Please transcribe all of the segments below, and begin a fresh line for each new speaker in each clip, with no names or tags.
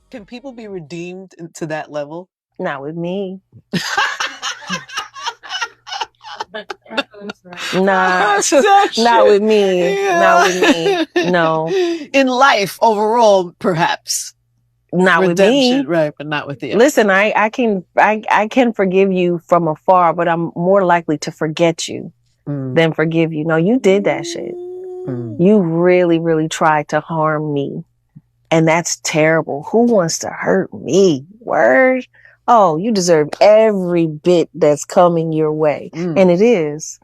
Can people be redeemed to that level?
Not with me. Nah, not with me.
Yeah.
Not with me. No,
In life overall, perhaps.
not with
Redemption,
me.
right, but not with you.
Listen, I can forgive you from afar, but I'm more likely to forget you than forgive you. No, you did that shit. You really, really tried to harm me. And that's terrible. Who wants to hurt me? Word? Oh, you deserve every bit that's coming your way. And it is.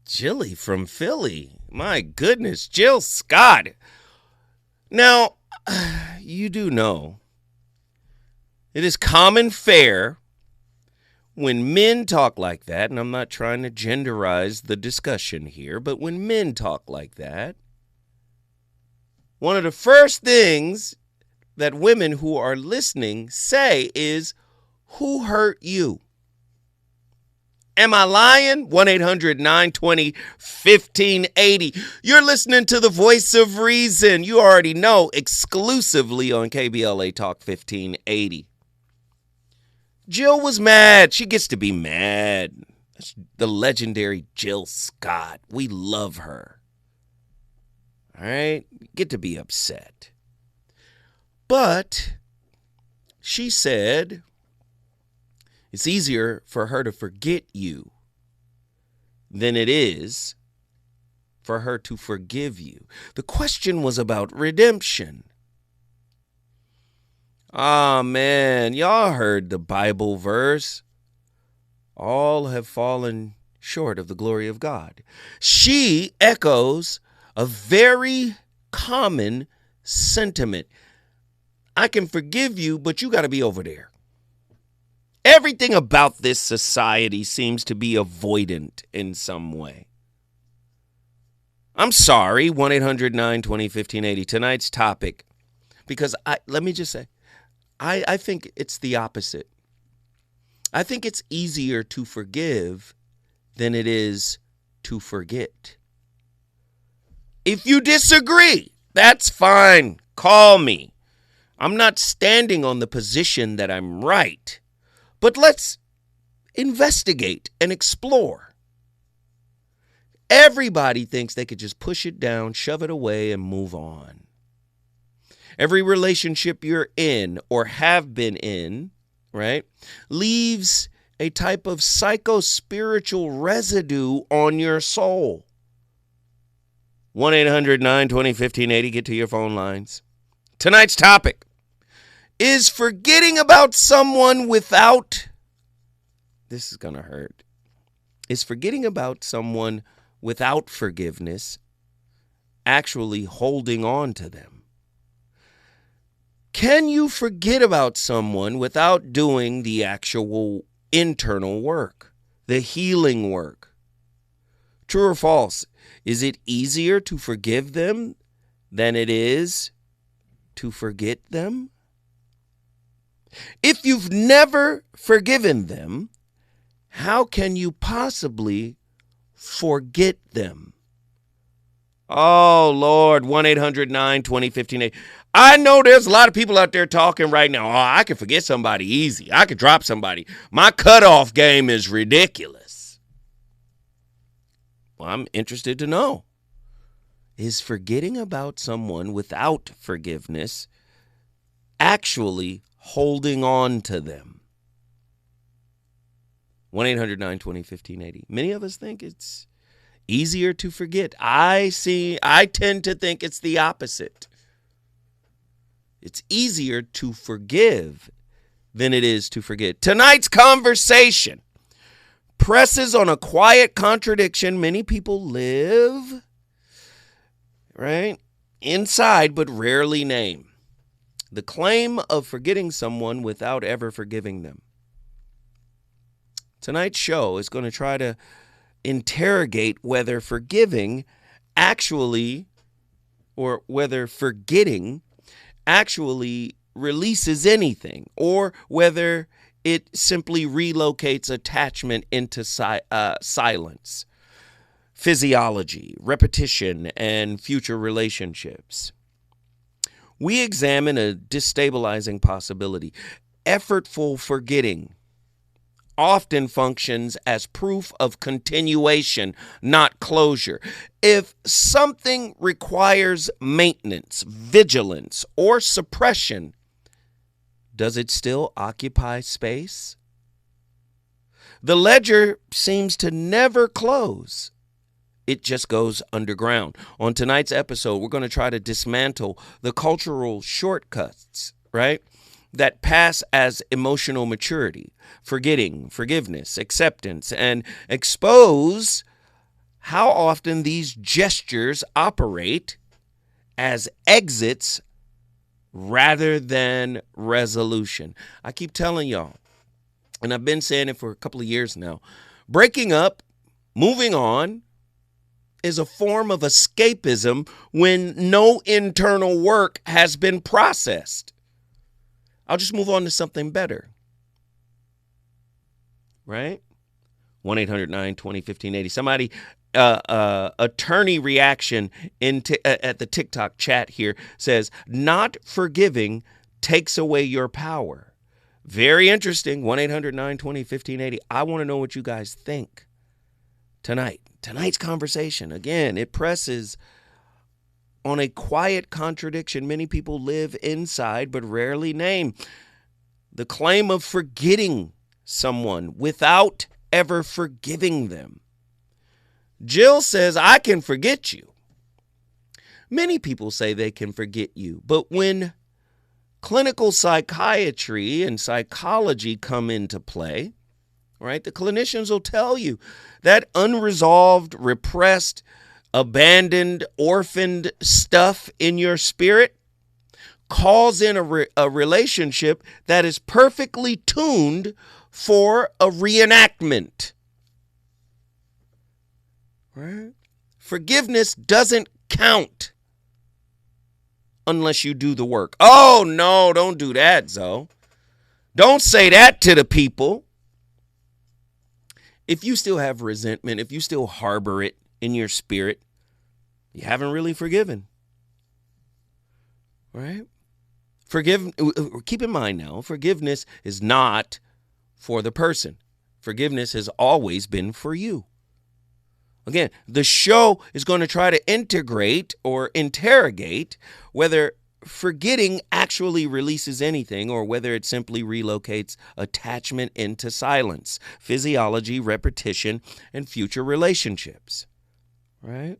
Jilly from Philly. My goodness, Jill Scott. Now, you do know it is common fare when men talk like that, and I'm not trying to genderize the discussion here, but when men talk like that, one of the first things that women who are listening say is, who hurt you? Am I lying? 1-800-920-1580. You're listening to the Voice of Reason. You already know, exclusively on KBLA Talk 1580. Jill was mad. She gets to be mad. That's the legendary Jill Scott. We love her. All right? Get to be upset. But she said it's easier for her to forget you than it is for her to forgive you. The question was about redemption. Ah, man, y'all heard the Bible verse. All have fallen short of the glory of God. She echoes a very common sentiment. I can forgive you, but you got to be over there. Everything about this society seems to be avoidant in some way. I'm sorry, 1-800-920-1580. Tonight's topic, because let me just say, I think it's the opposite. I think it's easier to forgive than it is to forget. If you disagree, that's fine. Call me. I'm not standing on the position that I'm right, but let's investigate and explore. Everybody thinks they could just push it down, shove it away, and move on. Every relationship you're in or have been in, right, leaves a type of psycho-spiritual residue on your soul. 1-800-920-1580. Get to your phone lines. Tonight's topic is forgetting about someone without, this is going to hurt, is forgetting about someone without forgiveness actually holding on to them? Can you forget about someone without doing the actual internal work, the healing work? True or false? Is it easier to forgive them than it is to forget them? If you've never forgiven them, how can you possibly forget them? Oh, Lord, 1-800-920-1580. I know there's a lot of people out there talking right now. Oh, I can forget somebody easy. I could drop somebody. My cutoff game is ridiculous. Well, I'm interested to know. Is forgetting about someone without forgiveness actually holding on to them? 1-800-920-1580. Many of us think it's easier to forget. I tend to think it's the opposite. It's easier to forgive than it is to forget. Tonight's conversation presses on a quiet contradiction many people live, right, inside but rarely name. The claim of forgetting someone without ever forgiving them. Tonight's show is going to try to interrogate whether forgiving actually, or whether forgetting actually releases anything, or whether it simply relocates attachment into silence, physiology, repetition, and future relationships. we examine a destabilizing possibility. Effortful forgetting often functions as proof of continuation, not closure. If something requires maintenance, vigilance, or suppression, does it still occupy space? The ledger seems to never close. It just goes underground. On tonight's episode, we're going to try to dismantle the cultural shortcuts, right, that pass as emotional maturity, forgetting, forgiveness, acceptance, and expose how often these gestures operate as exits rather than resolution. I keep telling y'all, and I've been saying it for a couple of years now, breaking up, moving on, is a form of escapism when no internal work has been processed. I'll just move on to something better. Right? 1-800-920-1580. Somebody, attorney reaction at the TikTok chat here says, not forgiving takes away your power. Very interesting. 1-800-920-1580. I want to know what you guys think tonight. Tonight's conversation, again, it presses on a quiet contradiction many people live inside but rarely name. The claim of forgetting someone without ever forgiving them. Jill says, I can forget you. Many people say they can forget you, but when clinical psychiatry and psychology come into play, right, the clinicians will tell you that unresolved, repressed, abandoned, orphaned stuff in your spirit calls in a relationship that is perfectly tuned for a reenactment. Right? Forgiveness doesn't count unless you do the work. Oh, no, don't do that, Zoe. Don't say that to the people. If you still have resentment, if you still harbor it in your spirit, you haven't really forgiven. Right? Keep in mind now, forgiveness is not for the person. Forgiveness has always been for you. Again, the show is going to try to integrate or interrogate whether forgetting actually releases anything or whether it simply relocates attachment into silence, physiology, repetition, and future relationships. Right?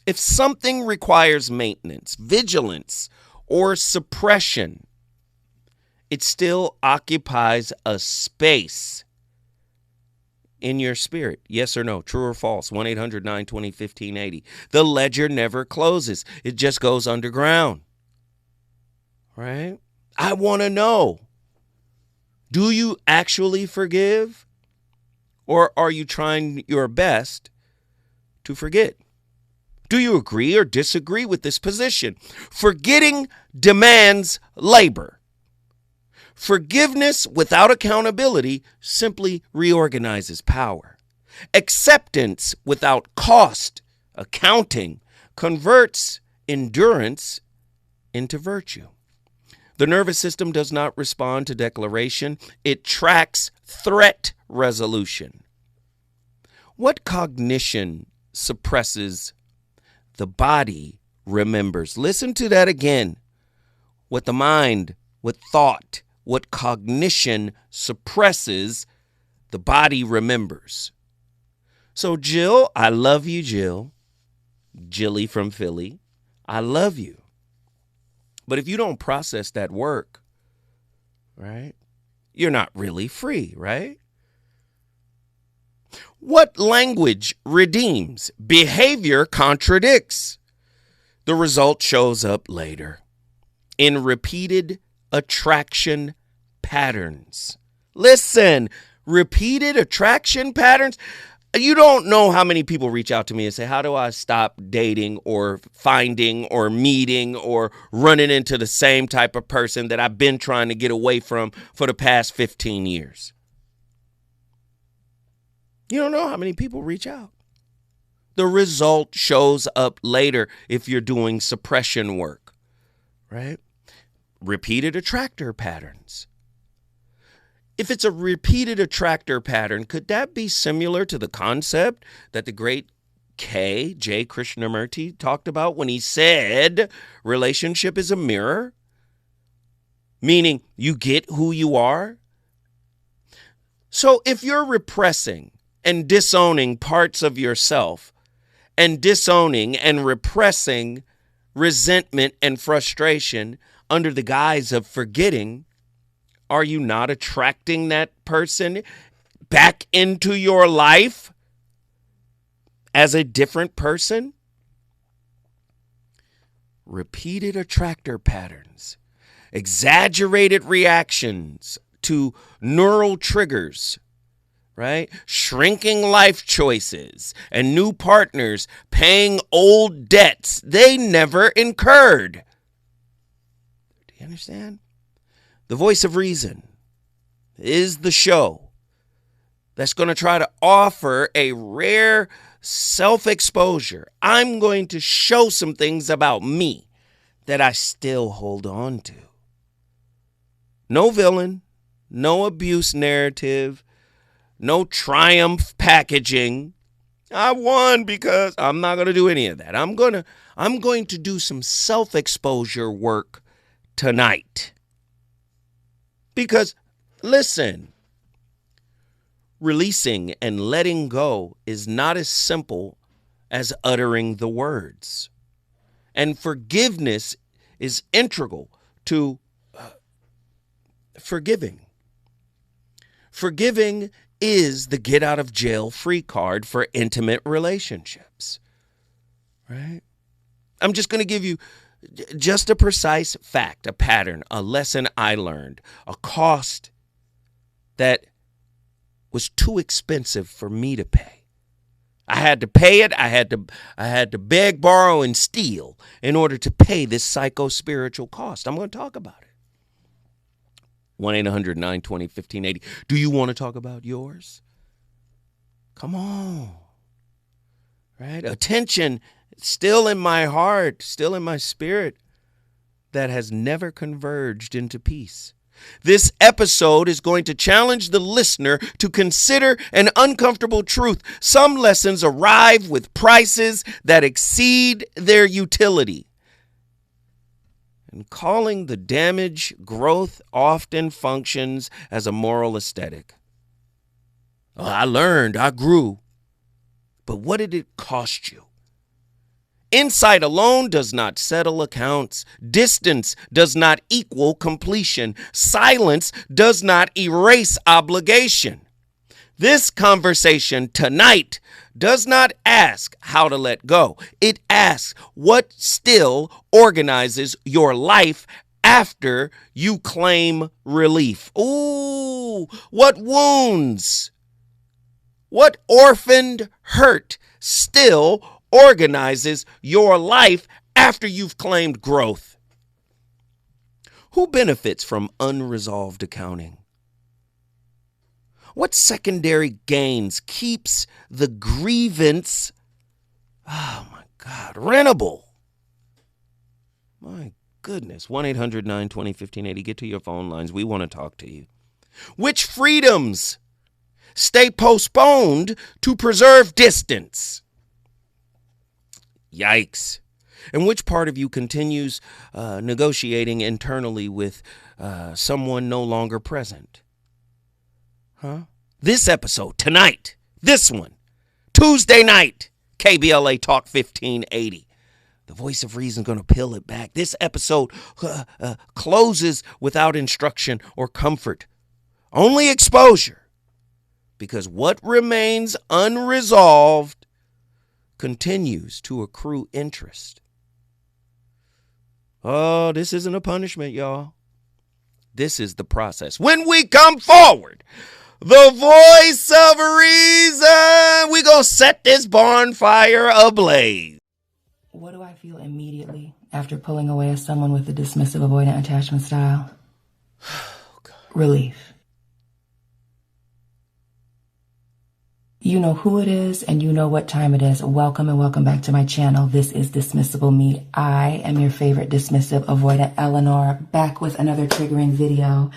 If something requires maintenance, vigilance, or suppression, it still occupies a space in your spirit. Yes or no? True or false? 1-800-920-1580. The ledger never closes. It just goes underground. Right? I want to know, do you actually forgive? Or are you trying your best to forget? Do you agree or disagree with this position? Forgetting demands labor. Forgiveness without accountability simply reorganizes power. Acceptance without cost, accounting, converts endurance into virtue. The nervous system does not respond to declaration. It tracks threat resolution. What cognition suppresses? The body remembers. Listen to that again. What the mind, what thought, what cognition suppresses, the body remembers. So Jill, I love you, Jill. Jilly from Philly, I love you. But if you don't process that work, right, you're not really free, right? What language redeems? Behavior contradicts. The result shows up later in repeated attraction patterns. Listen, repeated attraction patterns. You don't know how many people reach out to me and say, how do I stop dating or finding or meeting or running into the same type of person that I've been trying to get away from for the past 15 years? You don't know how many people reach out. The result shows up later if you're doing suppression work, right? Repeated attractor patterns. If it's a repeated attractor pattern, could that be similar to the concept that the great J. Krishnamurti talked about when he said relationship is a mirror? Meaning you get who you are? So if you're repressing and disowning parts of yourself and disowning and repressing resentment and frustration under the guise of forgetting, are you not attracting that person back into your life as a different person? Repeated attractor patterns, exaggerated reactions to neural triggers, right? Shrinking life choices and new partners paying old debts they never incurred. Do you understand? The Voice of Reason is the show that's going to try to offer a rare self-exposure. I'm going to show some things about me that I still hold on to. No villain, no abuse narrative, no triumph packaging. I won because I'm not going to do any of that. I'm going to do some self-exposure work tonight. Because, listen, releasing and letting go is not as simple as uttering the words. And forgiveness is integral to forgiving. Forgiving is the get out of jail free card for intimate relationships, right? I'm just going to give you just a precise fact, a pattern, a lesson I learned, a cost that was too expensive for me to pay. I had to pay it. I had to beg, borrow, and steal in order to pay this psycho-spiritual cost. I'm going to talk about it. 1-800-920-1580. Do you want to talk about yours? Come on. Right? Attention still in my heart, still in my spirit, that has never converged into peace. This episode is going to challenge the listener to consider an uncomfortable truth. Some lessons arrive with prices that exceed their utility. And calling the damage growth often functions as a moral aesthetic. Oh, I learned, I grew. But what did it cost you? Insight alone does not settle accounts. Distance does not equal completion. Silence does not erase obligation. This conversation tonight does not ask how to let go. It asks what still organizes your life after you claim relief. Ooh, what wounds, what orphaned hurt still organizes your life after you've claimed growth? Who benefits from unresolved accounting? What secondary gains keeps the grievance, oh my God, rentable? My goodness. 1-800-920-1580. Get to your phone lines. We want to talk to you. Which freedoms stay postponed to preserve distance? Yikes. And which part of you continues negotiating internally with someone no longer present? Huh? This episode, tonight, this one, Tuesday night, KBLA Talk 1580. The Voice of Reason going to peel it back. This episode closes without instruction or comfort. Only exposure. Because what remains unresolved continues to accrue interest. Oh, this isn't a punishment, y'all. This is the process. When we come forward, the Voice of Reason, we gonna set this bonfire ablaze.
What do I feel immediately after pulling away at someone with a dismissive avoidant attachment style? Relief. You know who it is and you know what time it is. Welcome and welcome back to my channel. This is Dismissible Me. I am your favorite dismissive avoidant, Eleanor, back with another triggering video.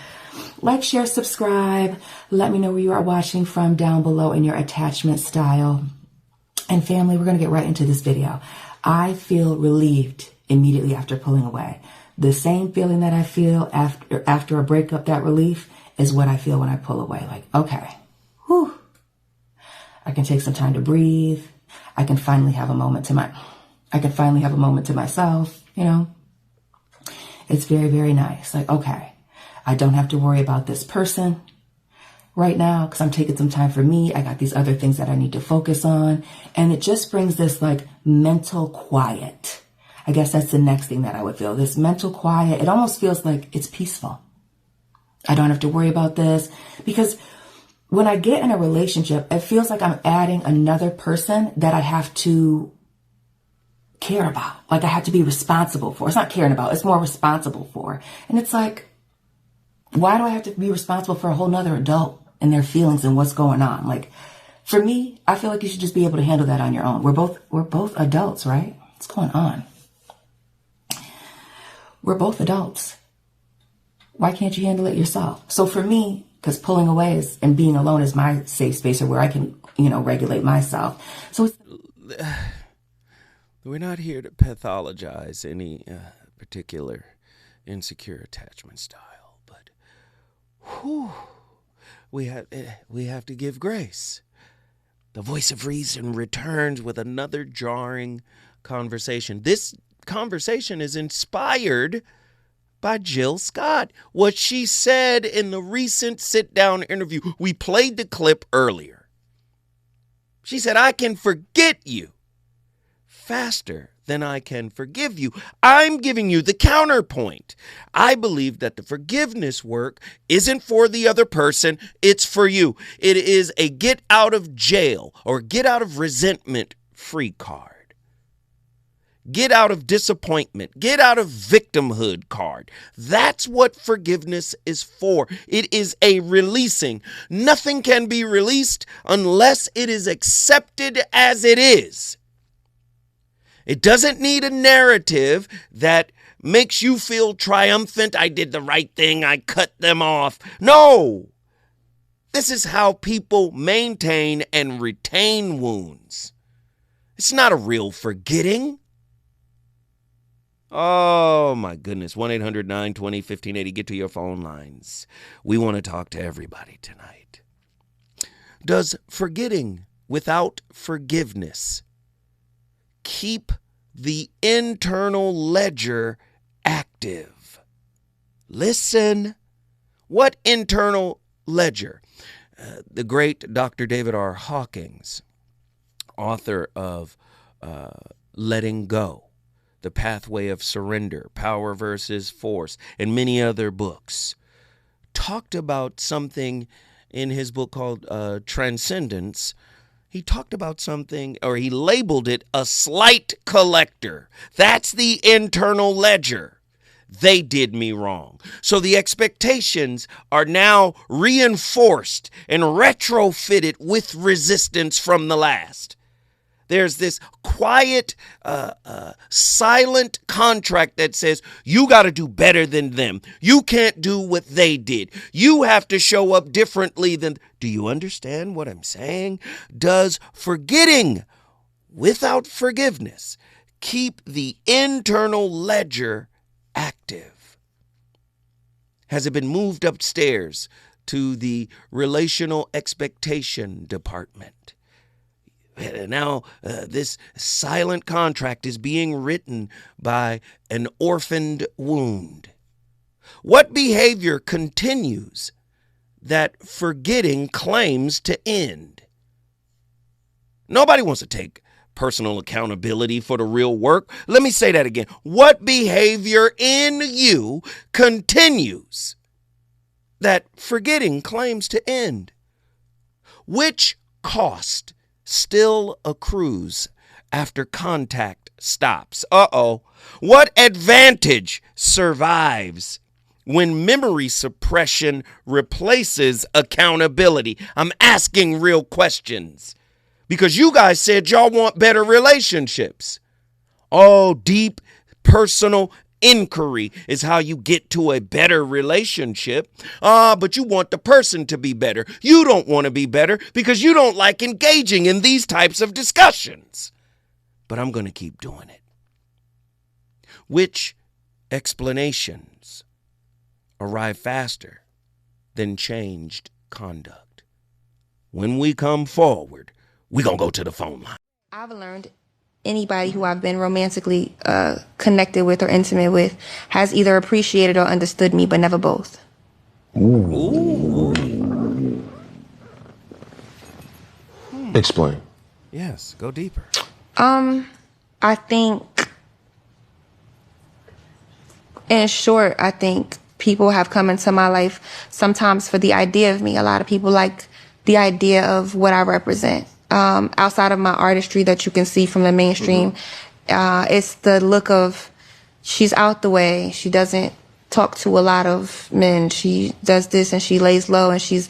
Like, share, subscribe. Let me know where you are watching from down below in your attachment style. And family, we're going to get right into this video. I feel relieved immediately after pulling away. The same feeling that I feel after a breakup, that relief, is what I feel when I pull away. Like, okay, whew. I can take some time to breathe. I can finally have a moment to myself, you know. It's very, very nice. Like, okay, I don't have to worry about this person right now because I'm taking some time for me. I got these other things that I need to focus on. And it just brings this like mental quiet. I guess that's the next thing that I would feel. This mental quiet. It almost feels like it's peaceful. I don't have to worry about this because when I get in a relationship, it feels like I'm adding another person that I have to care about. Like I have to be responsible for. It's not caring about, it's more responsible for. And it's like, why do I have to be responsible for a whole nother adult and their feelings and what's going on? Like, for me, I feel like you should just be able to handle that on your own. We're both adults, right? What's going on? We're both adults. Why can't you handle it yourself? So for me, because pulling away and being alone is my safe space or where I can, regulate myself. So
we're not here to pathologize any particular insecure attachment style, but we have to give grace. The voice of reason returns with another jarring conversation. This conversation is inspired by Jill Scott. What she said in the recent sit-down interview. We played the clip earlier. She said, I can forget you faster than I can forgive you. I'm giving you the counterpoint. I believe that the forgiveness work isn't for the other person. It's for you. It is a get out of jail or get out of resentment free card. Get out of disappointment. Get out of victimhood card. That's what forgiveness is for. It is a releasing. Nothing can be released unless it is accepted as it is. It doesn't need a narrative that makes you feel triumphant. I did the right thing. I cut them off. No. This is how people maintain and retain wounds. It's not a real forgetting. Oh, my goodness. 1-800-920-1580. Get to your phone lines. We want to talk to everybody tonight. Does forgetting without forgiveness keep the internal ledger active? Listen. What internal ledger? The great Dr. David R. Hawkins, author of Letting Go, The Pathway of Surrender, Power versus Force, and many other books, talked about something in his book called Transcendence. He talked about something, or he labeled it a slight collector. That's the internal ledger. They did me wrong. So the expectations are now reinforced and retrofitted with resistance from the last. There's this quiet, silent contract that says you got to do better than them. You can't do what they did. You have to show up differently than. Do you understand what I'm saying? Does forgetting without forgiveness keep the internal ledger active? Has it been moved upstairs to the relational expectation department? Now, this silent contract is being written by an orphaned wound. What behavior continues that forgetting claims to end? Nobody wants to take personal accountability for the real work. Let me say that again. What behavior in you continues that forgetting claims to end? Which cost still accrues after contact stops? What advantage survives when memory suppression replaces accountability? I'm asking real questions. Because you guys said y'all want better relationships. Oh, deep personal inquiry is how you get to a better relationship. But you want the person to be better. You don't want to be better because you don't like engaging in these types of discussions. But I'm going to keep doing it. Which explanations arrive faster than changed conduct? When we come forward, we're going to go to the phone line.
I've learned anybody who I've been romantically connected with or intimate with has either appreciated or understood me, but never both.
Ooh.
Explain.
Yes, go deeper.
I think, in short, I think people have come into my life sometimes for the idea of me. A lot of people like the idea of what I represent. Outside of my artistry that you can see from the mainstream, it's the look of, she's out the way. She doesn't talk to a lot of men. She does this and she lays low, and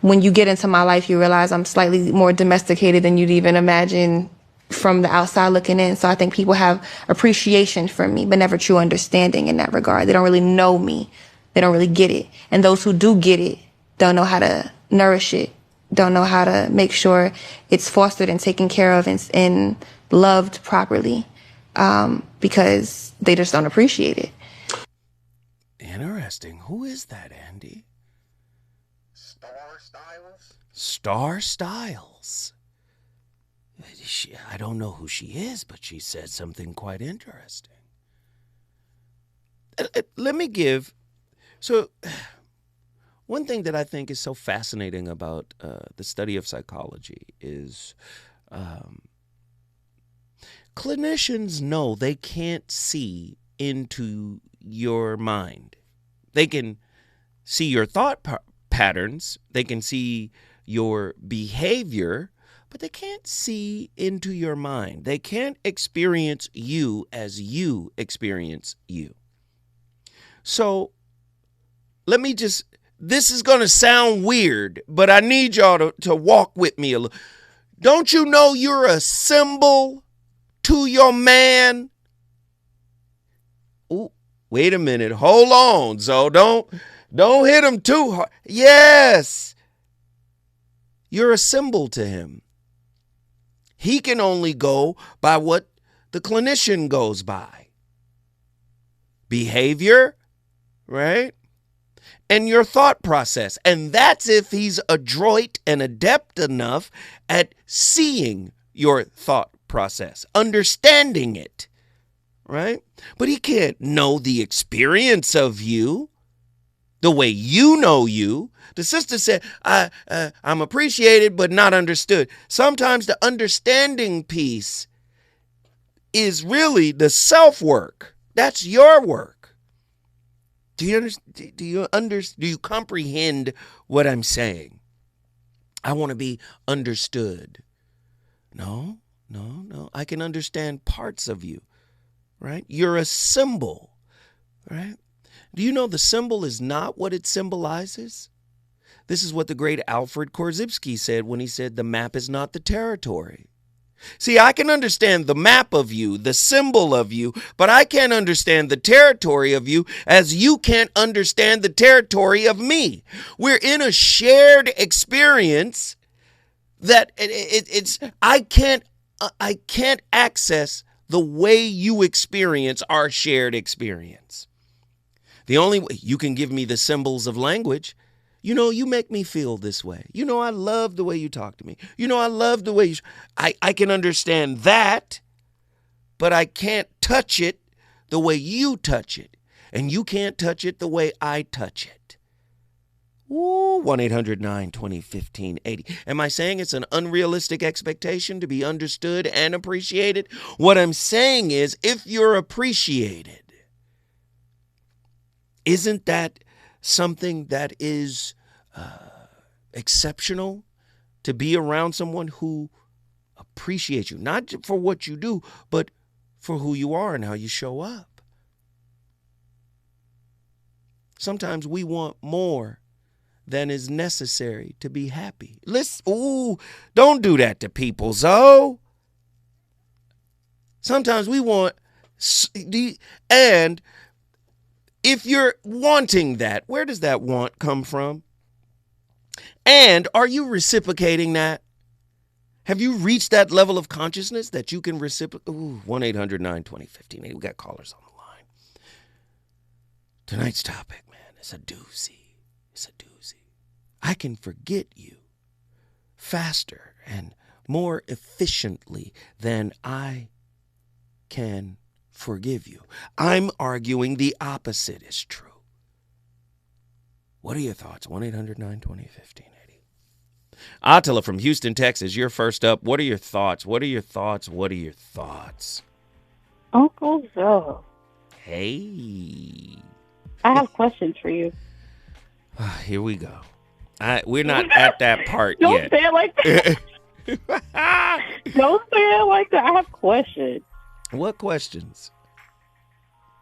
when you get into my life, you realize I'm slightly more domesticated than you'd even imagine from the outside looking in. So I think people have appreciation for me, but never true understanding in that regard. They don't really know me. They don't really get it. And those who do get it don't know how to nourish it, don't know how to make sure it's fostered and taken care of and loved properly, because they just don't appreciate it.
Interesting. Who is that, Andy? Star Styles. I don't know who she is, but she said something quite interesting. Let me give... So, one thing that I think is so fascinating about the study of psychology is clinicians know they can't see into your mind. They can see your thought patterns, they can see your behavior, but they can't see into your mind. They can't experience you as you experience you. So, let me just... This is going to sound weird, but I need y'all to walk with me a little. Don't you know you're a symbol to your man? Ooh, wait a minute. Hold on, Zoe. Don't hit him too hard. Yes. You're a symbol to him. He can only go by what the clinician goes by. Behavior, right? And your thought process. And that's if he's adroit and adept enough at seeing your thought process, understanding it, right? But he can't know the experience of you the way you know you. The sister said, I'm appreciated but not understood. Sometimes the understanding piece is really the self-work. That's your work. Do you comprehend what I'm saying? I want to be understood. No. I can understand parts of you, right? You're a symbol, right? Do you know the symbol is not what it symbolizes? This is what the great Alfred Korzybski said when he said the map is not the territory. See, I can understand the map of you, the symbol of you, but I can't understand the territory of you as you can't understand the territory of me. We're in a shared experience that I can't access the way you experience our shared experience. The only way you can give me the symbols of language. You know, you make me feel this way. You know, I love the way you talk to me. You know, I love the way I can understand that, but I can't touch it the way you touch it. And you can't touch it the way I touch it. Ooh, 1-800-920-1580. Am I saying it's an unrealistic expectation to be understood and appreciated? What I'm saying is, if you're appreciated, isn't that something that is exceptional, to be around someone who appreciates you, not for what you do, but for who you are and how you show up? Sometimes we want more than is necessary to be happy. Don't do that to people, Zoe. Sometimes we want, and if you're wanting that, where does that want come from? And are you reciprocating that? Have you reached that level of consciousness that you can reciprocate? 1-800-920-1580. We got callers on the line. Tonight's topic, man, is a doozy. It's a doozy. I can forget you faster and more efficiently than I can forgive you. I'm arguing the opposite is true. What are your thoughts? 1-800-920-1580. Attila from Houston, Texas, you're first up. What are your thoughts? What are your thoughts? What are your thoughts?
Uncle Zoe.
Hey.
I have questions for you.
Here we go. We're not at that part
Don't
yet.
say it like that. Don't say it like that. I have questions.
What questions?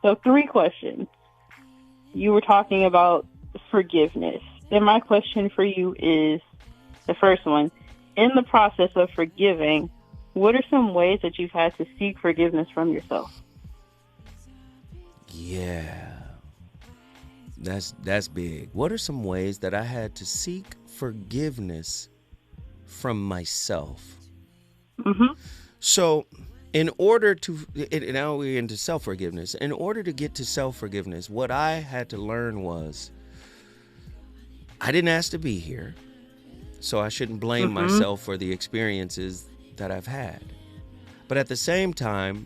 So 3 questions. You were talking about forgiveness. And my question for you is, the first one, in the process of forgiving, what are some ways that you've had to seek forgiveness from yourself?
Yeah. That's big. What are some ways that I had to seek forgiveness from myself?
Mm-hmm.
So, in order to, now we're into self-forgiveness. In order to get to self-forgiveness, what I had to learn was, I didn't ask to be here, so I shouldn't blame myself for the experiences that I've had. But at the same time,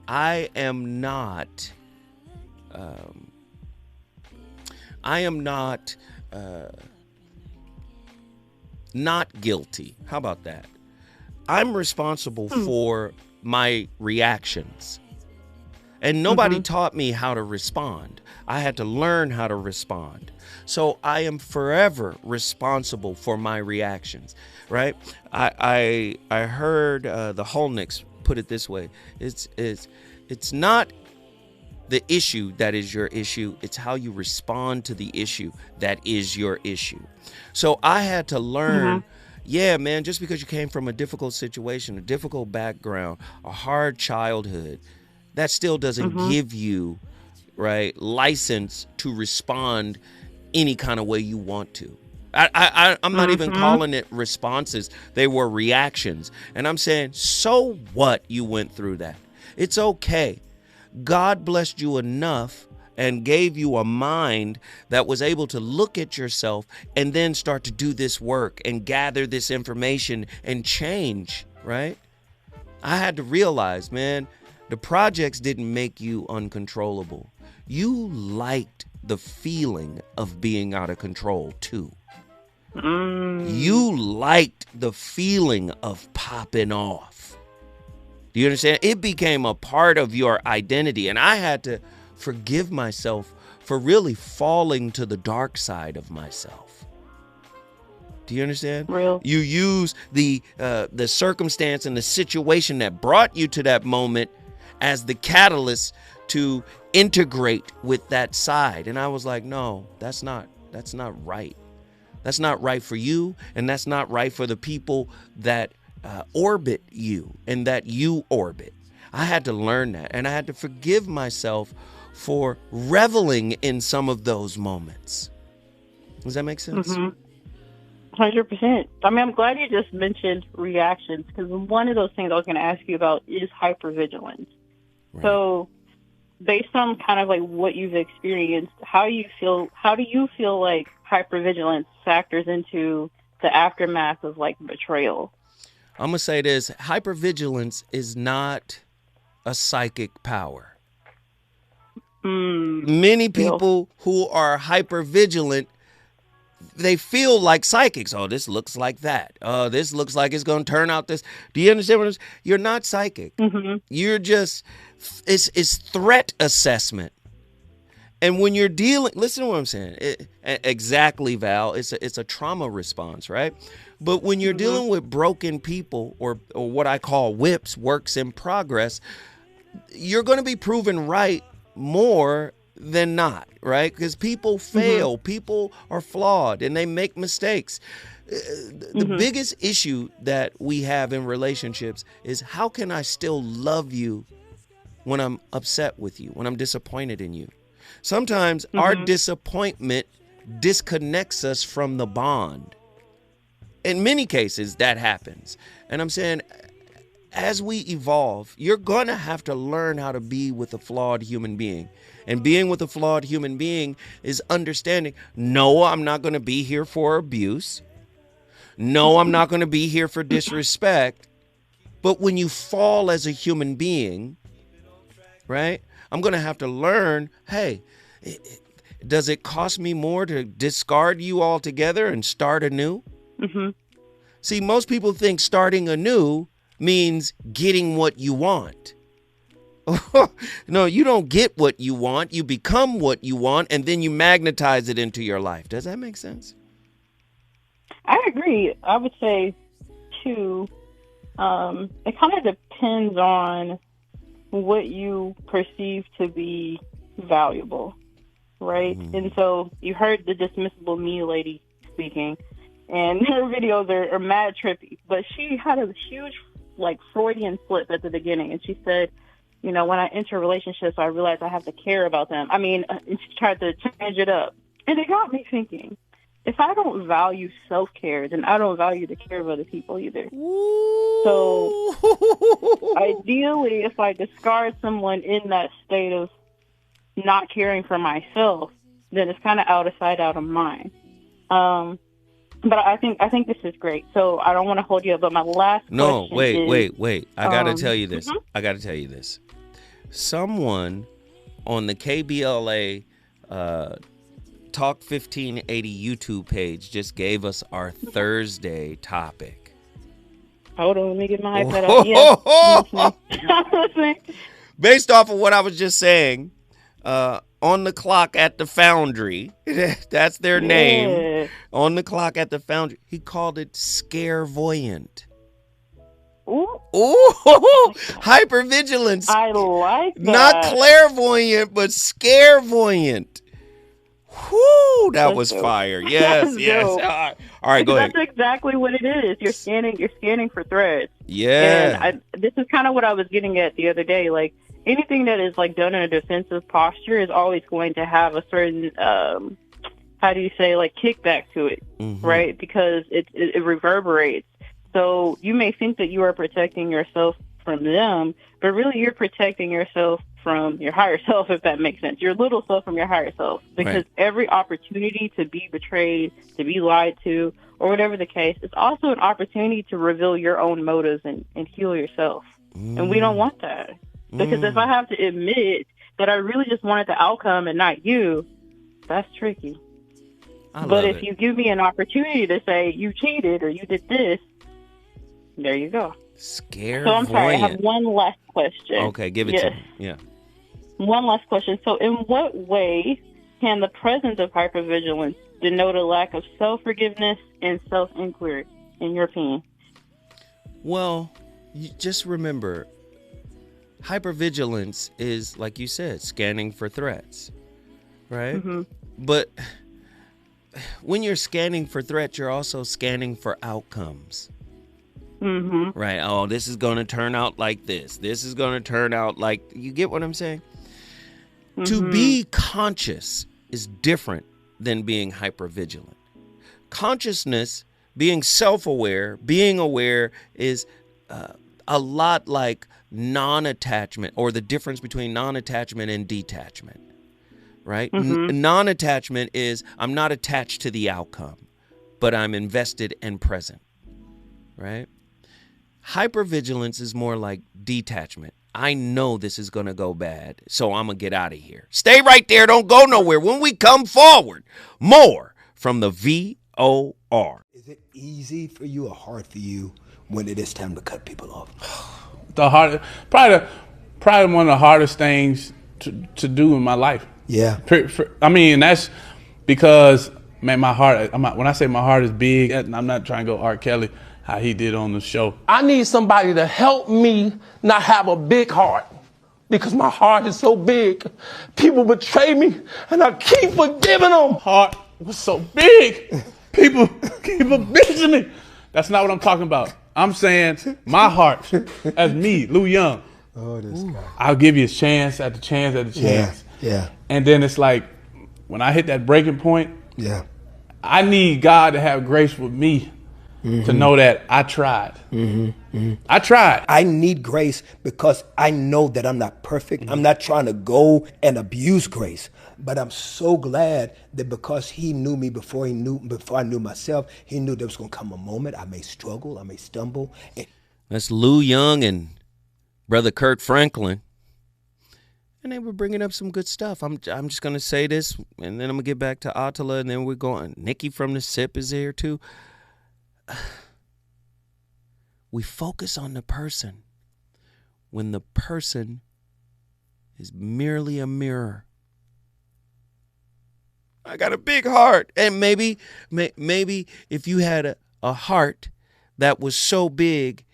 I am not not guilty. How about that? I'm responsible for my reactions. And nobody taught me how to respond. I had to learn how to respond. So I am forever responsible for my reactions, right? I heard the Holnicks put it this way. It's not the issue that is your issue. It's how you respond to the issue that is your issue. So I had to learn, yeah, man, just because you came from a difficult situation, a difficult background, a hard childhood, that still doesn't give you, right, license to respond any kind of way you want to. I'm not even calling it responses. They were reactions. And I'm saying, so what you went through that? It's okay. God blessed you enough and gave you a mind that was able to look at yourself and then start to do this work and gather this information and change, right? I had to realize, man, the projects didn't make you uncontrollable. You liked the feeling of being out of control too. You liked the feeling of popping off. Do you understand? It became a part of your identity. And I had to forgive myself for really falling to the dark side of myself. Do you understand?
Real.
You use the circumstance and the situation that brought you to that moment as the catalyst to integrate with that side. And I was like, no, that's not right. That's not right for you. And that's not right for the people that orbit you and that you orbit. I had to learn that. And I had to forgive myself for reveling in some of those moments. Does that make sense?
100%. I mean, I'm glad you just mentioned reactions, because one of those things I was going to ask you about is hypervigilance. Right. So based on kind of like what you've experienced, how do you feel like hypervigilance factors into the aftermath of like betrayal?
I'm going to say this. Hypervigilance is not a psychic power. Many people who are hypervigilant, they feel like psychics. Oh, this looks like that. This looks like it's going to turn out this. Do you understand what I'm saying? You're not psychic. You're just, it's threat assessment. And when you're dealing, listen to what I'm saying. Exactly, Val. It's a trauma response, right? But when you're dealing with broken people or what I call whips, works in progress, you're going to be proven right more than not, right? Because people fail, people are flawed, and they make mistakes. The biggest issue that we have in relationships is, how can I still love you when I'm upset with you, when I'm disappointed in you? Sometimes our disappointment disconnects us from the bond. In many cases, that happens. And I'm saying, as we evolve, you're going to have to learn how to be with a flawed human being. And being with a flawed human being is understanding, no, I'm not going to be here for abuse. No, I'm not going to be here for disrespect. But when you fall as a human being, right, I'm going to have to learn, hey, does it cost me more to discard you altogether and start anew? See, most people think starting anew means getting what you want. No, you don't get what you want. You become what you want, and then you magnetize it into your life. Does that make sense?
I agree. I would say, too, it kind of depends on what you perceive to be valuable, right? And so you heard the dismissible me lady speaking, and her videos are mad trippy, but she had a huge, like, Freudian slip at the beginning, and she said, you know, when I enter relationships, I realize I have to care about them. I mean, and she tried to change it up, and it got me thinking, if I don't value self-care, then I don't value the care of other people either. So ideally, if I discard someone in that state of not caring for myself, then it's kind of out of sight, out of mind. But I think this is great. So I don't want to hold you up, but my last question
wait. I got to tell you this. I got to tell you this. Someone on the KBLA Talk 1580 YouTube page just gave us our Thursday topic.
Hold on, let me get my iPad out. Yes, I'm listening.
Based off of what I was just saying, On the Clock at the Foundry, that's their name. On the Clock at the Foundry. He called it scarevoyant.
Ooh,
hypervigilance.
I like that.
Not clairvoyant, but scarevoyant. Whoo, that was fire. Yes. All right, go ahead.
That's exactly what it is. You're scanning for threats.
Yeah.
And this is kind of what I was getting at the other day. Like, anything that is, like, done in a defensive posture is always going to have a certain, kickback to it, right? Because it reverberates. So you may think that you are protecting yourself from them, but really you're protecting yourself from your higher self, if that makes sense. Your little self from your higher self. Because every opportunity to be betrayed, to be lied to, or whatever the case, is also an opportunity to reveal your own motives and heal yourself. And we don't want that. Because if I have to admit that I really just wanted the outcome and not you, that's tricky. But if you give me an opportunity to say you cheated or you did this, there you go.
Scarevoyant.
So I'm sorry, I have one last question.
Okay, give it to me. Yeah.
One last question. So in what way can the presence of hypervigilance denote a lack of self-forgiveness and self-inquiry, in your opinion?
Well, you just remember, hypervigilance is, like you said, scanning for threats, right? But when you're scanning for threats, you're also scanning for outcomes. Right? Oh, this is going to turn out like this. This is going to turn out like... You get what I'm saying? To be conscious is different than being hypervigilant. Consciousness, being self-aware, being aware is a lot like non-attachment, or the difference between non-attachment and detachment, right? Non-attachment is I'm not attached to the outcome, but I'm invested and present, right? Hypervigilance is more like detachment. I know this is going to go bad, so I'm going to get out of here. Stay right there. Don't go nowhere. When we come forward, more from the VOR.
Is it easy for you or hard for you when it is time to cut people off?
Probably one of the hardest things to do in my life.
Yeah.
I mean, that's because, man, my heart, when I say my heart is big, I'm not trying to go R. Kelly, how he did on the show.
I need somebody to help me not have a big heart.
because my heart is so big. People betray me, and I keep forgiving them. Heart was so big. People keep abusing me. That's not what I'm talking about. I'm saying my heart, as me, Lou Young.
Oh, this guy.
I'll give you a chance at the chance at the chance.
Yeah.
And then it's like, when I hit that breaking point,
Yeah.
I need God to have grace with me to know that I tried. I tried.
I need grace because I know that I'm not perfect. I'm not trying to go and abuse grace, but I'm so glad that because he knew me before I knew myself, he knew there was going to come a moment I may struggle, I may stumble.
That's Lou Young and Brother Kurt Franklin. And they were bringing up some good stuff. I'm just going to say this, and then I'm going to get back to Attila, and then we're going. Nikki from the SIP is here, too. We focus on the person when the person is merely a mirror. I got a big heart. And maybe if you had a heart that was so big,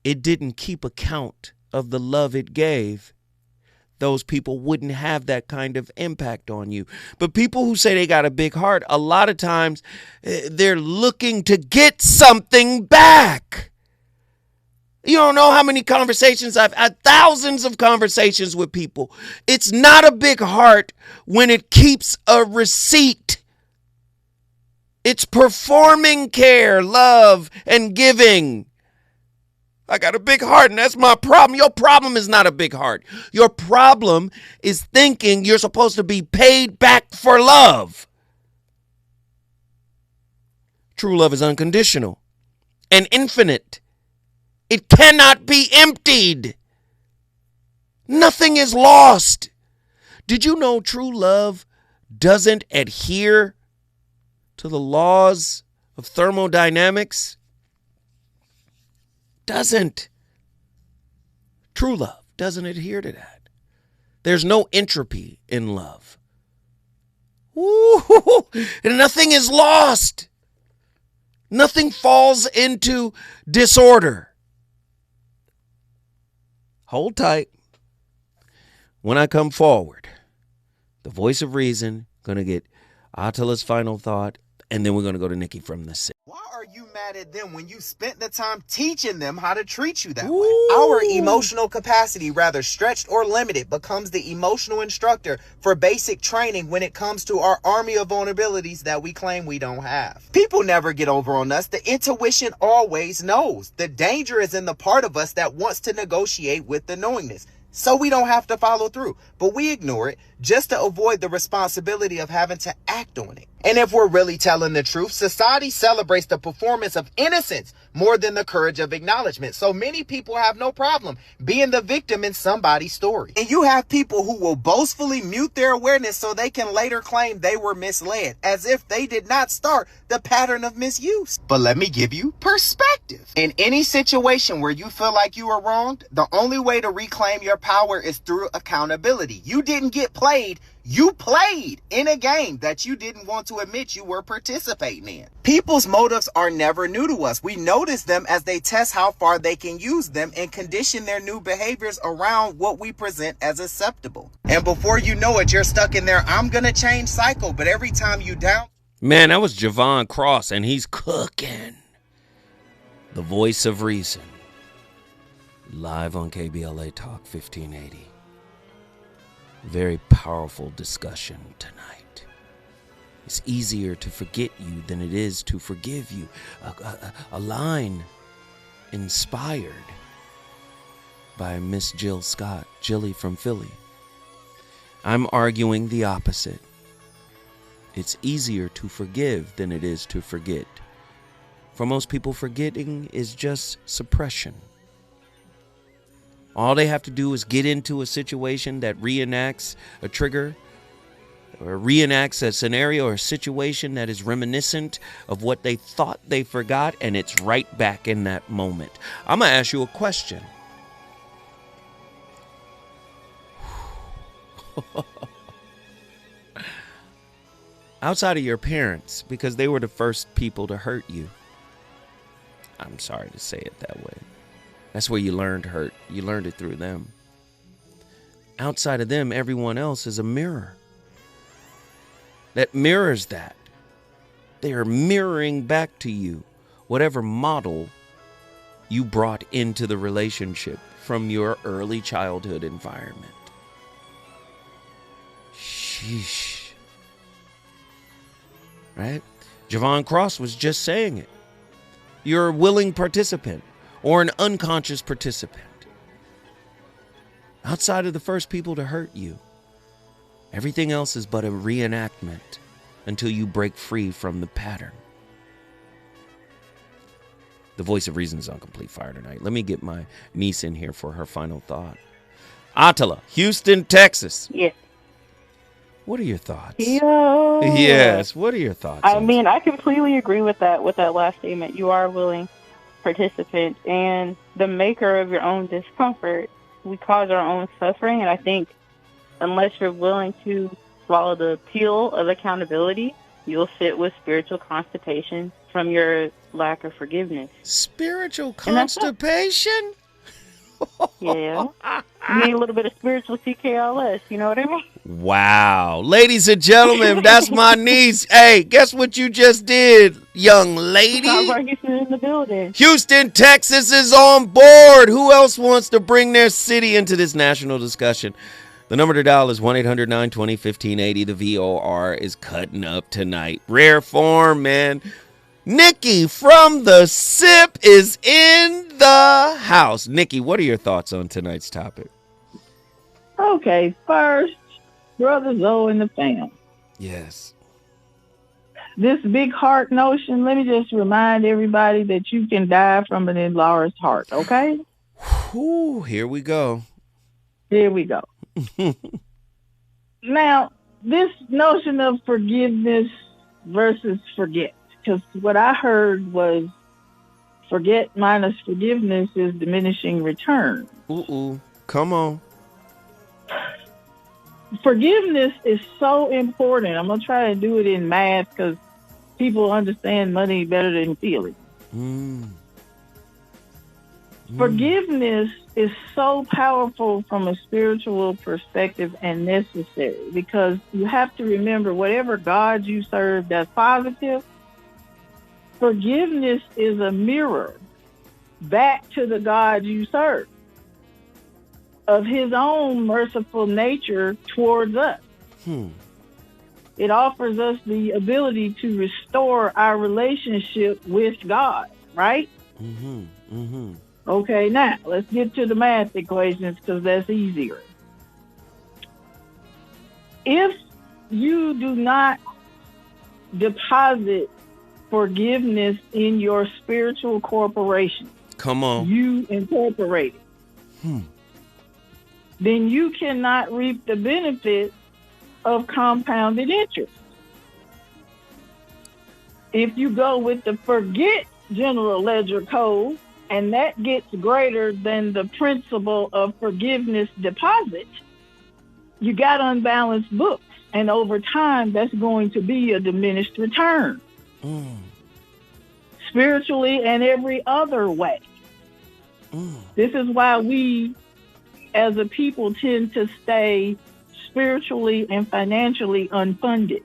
it didn't keep account of the love it gave, those people wouldn't have that kind of impact on you. But people who say they got a big heart, a lot of times they're looking to get something back. You don't know how many conversations I've had, thousands of conversations with people. It's not a big heart when it keeps a receipt. It's performing care, love, and giving. I got a big heart, and that's my problem. Your problem is not a big heart. Your problem is thinking you're supposed to be paid back for love. True love is unconditional and infinite. It cannot be emptied. Nothing is lost. Did you know true love doesn't adhere to the laws of thermodynamics? Doesn't. True love doesn't adhere to that. There's no entropy in love. Ooh, and nothing is lost. Nothing falls into disorder. Hold tight. When I come forward, the voice of reason, going to get Attila's final thought, and then we're going to go to Nikki from the SIP.
Why are you mad at them when you spent the time teaching them how to treat you that way? Our emotional capacity, rather stretched or limited, becomes the emotional instructor for basic training when it comes to our army of vulnerabilities that we claim we don't have. People never get over on us. The intuition always knows. The danger is in the part of us that wants to negotiate with the knowingness, so we don't have to follow through. But we ignore it just to avoid the responsibility of having to act on it. And if we're really telling the truth, society celebrates the performance of innocence more than the courage of acknowledgement. So many people have no problem being the victim in somebody's story. And you have people who will boastfully mute their awareness so they can later claim they were misled, as if they did not start the pattern of misuse. But let me give you perspective. In any situation where you feel like you were wronged, the only way to reclaim your power is through accountability. You didn't get played. You played in a game that you didn't want to admit you were participating in. People's motives are never new to us. We notice them as they test how far they can use them and condition their new behaviors around what we present as acceptable. And before you know it, you're stuck in there, I'm gonna change cycle. But every time you down...
Man, that was Javon Cross, and he's cooking. The voice of reason. Live on KBLA Talk 1580. Very powerful discussion tonight. It's easier to forget you than it is to forgive you. A line inspired by Miss Jill Scott, Jilly from Philly. I'm arguing the opposite. It's easier to forgive than it is to forget. For most people, forgetting is just suppression. All they have to do is get into a situation that reenacts a trigger or reenacts a scenario or a situation that is reminiscent of what they thought they forgot, and it's right back in that moment. I'm going to ask you a question. Outside of your parents, because they were the first people to hurt you. I'm sorry to say it that way. That's where you learned hurt. You learned it through them. outside of them, everyone else is a mirror that mirrors that. They are mirroring back to you whatever model you brought into the relationship from your early childhood environment. Sheesh. Right? Javon Cross was just saying it. You're a willing participant or an unconscious participant. Outside of the first people to hurt you, everything else is but a reenactment until you break free from the pattern. The voice of reason is on complete fire tonight. Let me get my niece in here for her final thought. Atala, Houston, Texas.
Yes.
What are your thoughts?
Yo.
Yes. What are your thoughts?
I mean, I completely agree with that last statement. You are a willing participant and the maker of your own discomfort. We cause our own suffering, and I think unless you're willing to swallow the pill of accountability, you'll sit with spiritual constipation from your lack of forgiveness.
Spiritual constipation?
Yeah. You need a little bit of spiritual CKLS, you know what I mean?
Wow. Ladies and gentlemen, that's my niece. Hey, guess what you just did, young lady?
In the building.
Houston, Texas is on board. Who else wants to bring their city into this national discussion? The number to dial is 1-800-920-1580. The VOR is cutting up tonight. Rare form, man. Nikki from the SIP is in the house. Nikki, what are your thoughts on tonight's topic?
Okay, first, Brother Zoe and the fam.
Yes.
This big heart notion, let me just remind everybody that you can die from an enlarged heart, okay?
Whew, here we go.
Here we go. Now, this notion of forgiveness versus forget, because what I heard was forget minus forgiveness is diminishing return.
Come on.
Forgiveness is so important. I'm going to try to do it in math because people understand money better than feeling. Forgiveness is so powerful from a spiritual perspective and necessary because you have to remember whatever God you serve that's positive, forgiveness is a mirror back to the God you serve of his own merciful nature towards us. It offers us the ability to restore our relationship with God, right? Okay, now let's get to the math equations because that's easier. If you do not deposit forgiveness in your spiritual corporation,
come on,
you incorporate it, then you cannot reap the benefits of compounded interest. If you go with the forget general ledger code, and that gets greater than the principle of forgiveness deposit, you got unbalanced books. And over time, that's going to be a diminished return. Spiritually and every other way. This is why we, as a people, tend to stay spiritually and financially unfunded.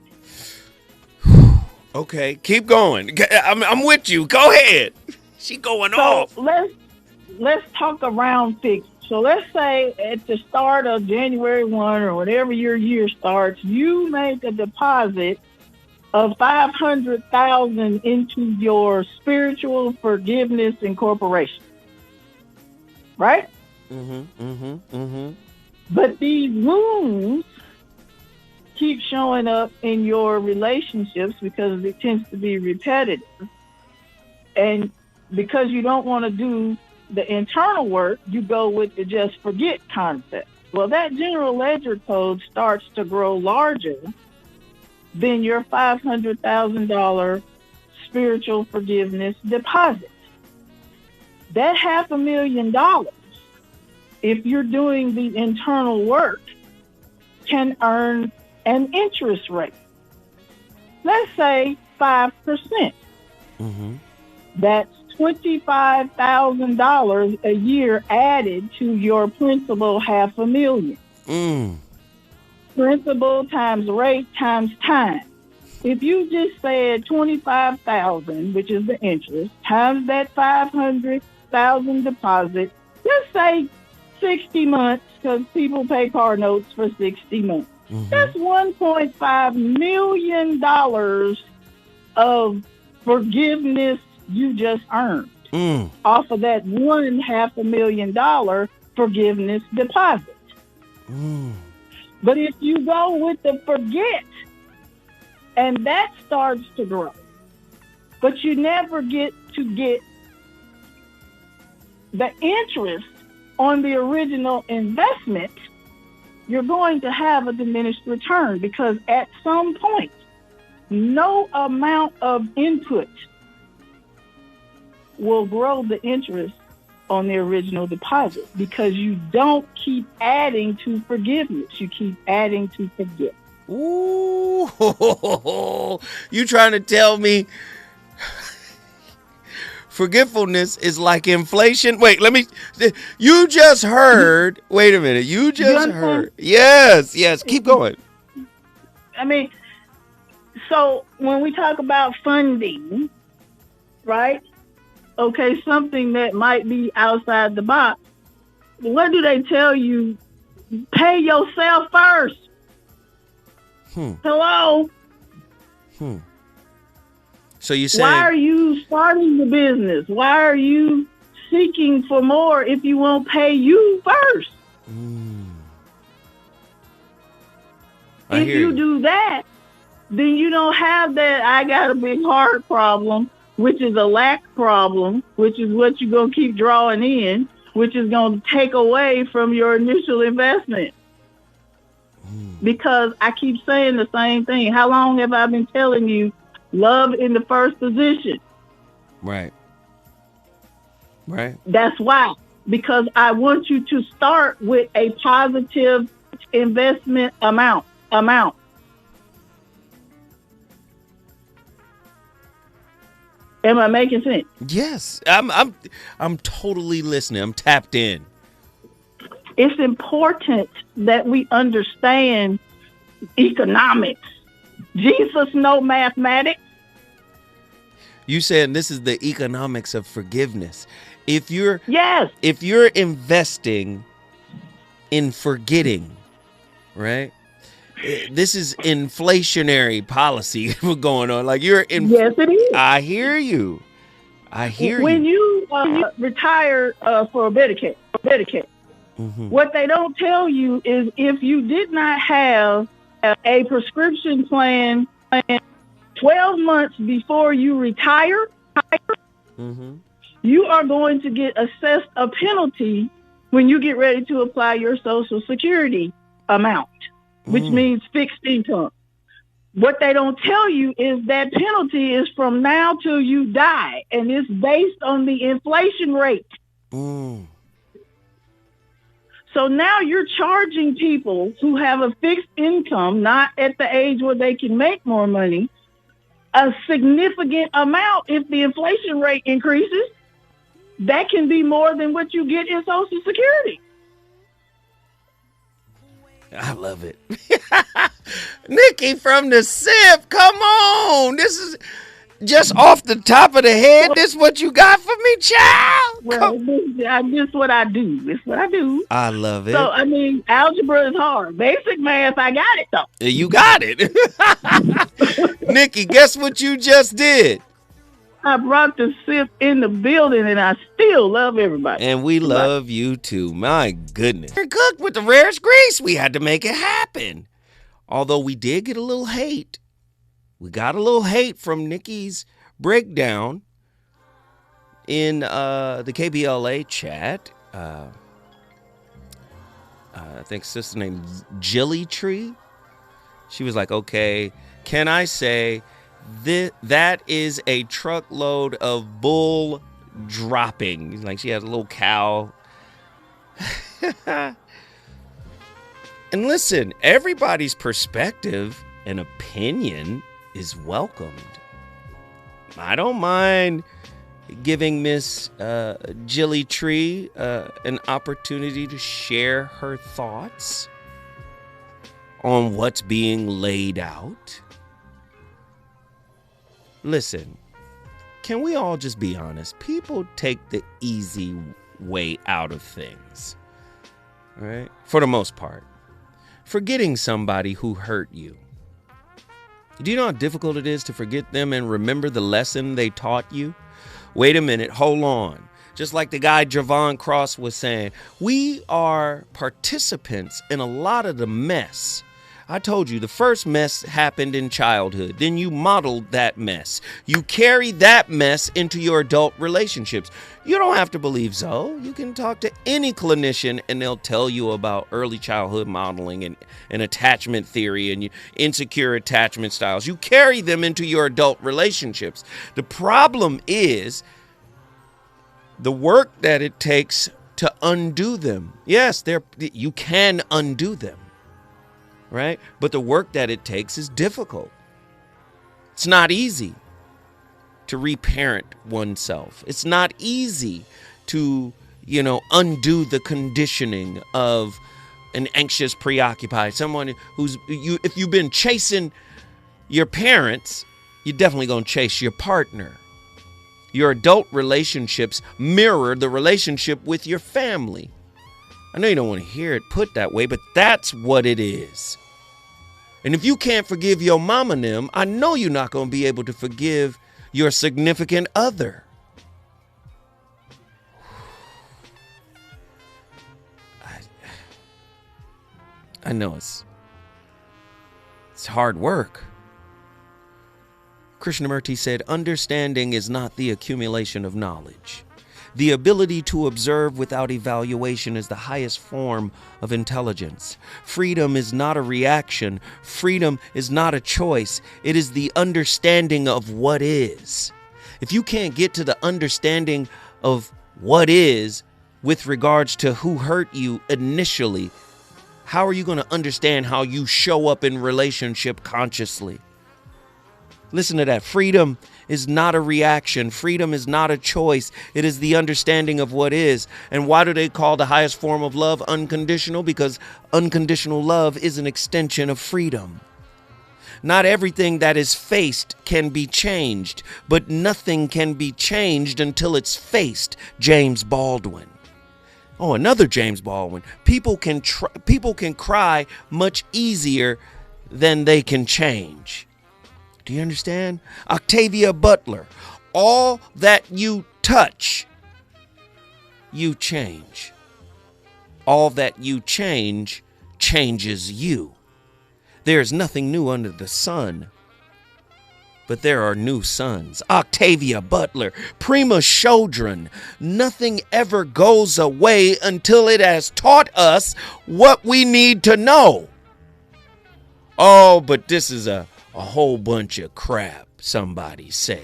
Okay, keep going. I'm with you. Go ahead. She going off.
Let's talk around figures. So let's say at the start of January 1 or whatever your year starts, you make a deposit of $500,000 into your spiritual forgiveness incorporation. Right? But these wounds keep showing up in your relationships because it tends to be repetitive. And because you don't want to do the internal work, you go with the just forget concept. Well, that general ledger code starts to grow larger than your $500,000 spiritual forgiveness deposit. That $500,000, if you're doing the internal work, can earn an interest rate. Let's say 5%. That's $25,000 a year added to your principal $500,000. Principal times rate times time. If you just said 25,000, which is the interest, times that 500,000 deposit, let's say 60 months, because people pay car notes for 60 months. That's $1.5 million of forgiveness you just earned off of that $500,000 forgiveness deposit. But if you go with the forget, and that starts to grow, but you never get to get the interest on the original investment, you're going to have a diminished return, because at some point, no amount of input will grow the interest on the original deposit, because you don't keep adding to forgiveness. You keep adding to forget.
Ooh, you trying to tell me forgetfulness is like inflation? Wait, you just heard, wait a minute, you just heard. Yes, keep going.
I mean, so when we talk about funding, right? Okay, something that might be outside the box. What do they tell you? Pay yourself first. Hello?
So you saying,
why are you starting the business? Why are you seeking for more if you won't pay you first? If you do that, then you don't have that I got a big heart problem, which is a lack problem, which is what you're going to keep drawing in, which is going to take away from your initial investment. Because I keep saying the same thing. How long have I been telling you love in the first position?
Right.
That's why. Because I want you to start with a positive investment amount. Am I making sense?
Yes. I'm totally listening. I'm tapped in.
It's important that we understand economics. Jesus know mathematics.
You said this is the economics of forgiveness. If you're investing in forgetting, right? This is inflationary policy going on. Like yes,
it is.
I hear you.
When you retire for a Medicare, what they don't tell you is if you did not have a prescription plan 12 months before you retire, you are going to get assessed a penalty when you get ready to apply your Social Security amount, which means fixed income. What they don't tell you is that penalty is from now till you die, and it's based on the inflation rate. So now you're charging people who have a fixed income, not at the age where they can make more money, a significant amount. If the inflation rate increases, that can be more than what you get in Social Security.
I love it. Nikki from the SIP, come on. This is just off the top of the head. This what you got for me, child?
Well, this what I do. This what I do.
I love it.
So, I mean, algebra is hard. Basic math, I got it, though.
You got it. Nikki, guess what you just did?
I brought the SIP in the building, and I still love everybody.
And we love you, too. My goodness. You're cooked with the rarest grease. We had to make it happen. Although we did get a little hate. We got a little hate from Nikki's breakdown in the KBLA chat. I think sister named Jilly Tree. She was like, okay, can I say that is a truckload of bull dropping? Like she has a little cow. And listen, everybody's perspective and opinion is welcomed. I don't mind giving Miss Jilly Tree an opportunity to share her thoughts. on what's being laid out? Listen, can we all just be honest? People take the easy way out of things, right? For the most part. Forgetting somebody who hurt you. Do you know how difficult it is to forget them and remember the lesson they taught you? Wait a minute, hold on. Just like the guy Javon Cross was saying, we are participants in a lot of the mess. I told you the first mess happened in childhood. Then you modeled that mess. You carry that mess into your adult relationships. You don't have to believe Zoe. You can talk to any clinician and they'll tell you about early childhood modeling and attachment theory and insecure attachment styles. You carry them into your adult relationships. The problem is the work that it takes to undo them. Yes, you can undo them. Right? But the work that it takes is difficult. It's not easy to reparent oneself. It's not easy to, undo the conditioning of an anxious, preoccupied, someone if you've been chasing your parents, you're definitely going to chase your partner. Your adult relationships mirror the relationship with your family. I know you don't want to hear it put that way, but that's what it is. And if you can't forgive your mom and them, I know you're not going to be able to forgive your significant other. I know it's hard work. Krishnamurti said, understanding is not the accumulation of knowledge. The ability to observe without evaluation is the highest form of intelligence. Freedom is not a reaction. Freedom is not a choice. It is the understanding of what is. If you can't get to the understanding of what is with regards to who hurt you initially, how are you going to understand how you show up in relationship consciously? Listen to that. Freedom is not a reaction. Freedom is not a choice. It is the understanding of what is. And why do they call the highest form of love unconditional? Because unconditional love is an extension of freedom. Not everything that is faced can be changed, but nothing can be changed until it's faced. James Baldwin. Oh, another James Baldwin. People can cry much easier than they can change. Do you understand? Octavia Butler. All that you touch, you change. All that you change changes you. There is nothing new under the sun, but there are new suns. Octavia Butler. Prima Chodron. Nothing ever goes away until it has taught us what we need to know. Oh, but this is a whole bunch of crap, somebody said.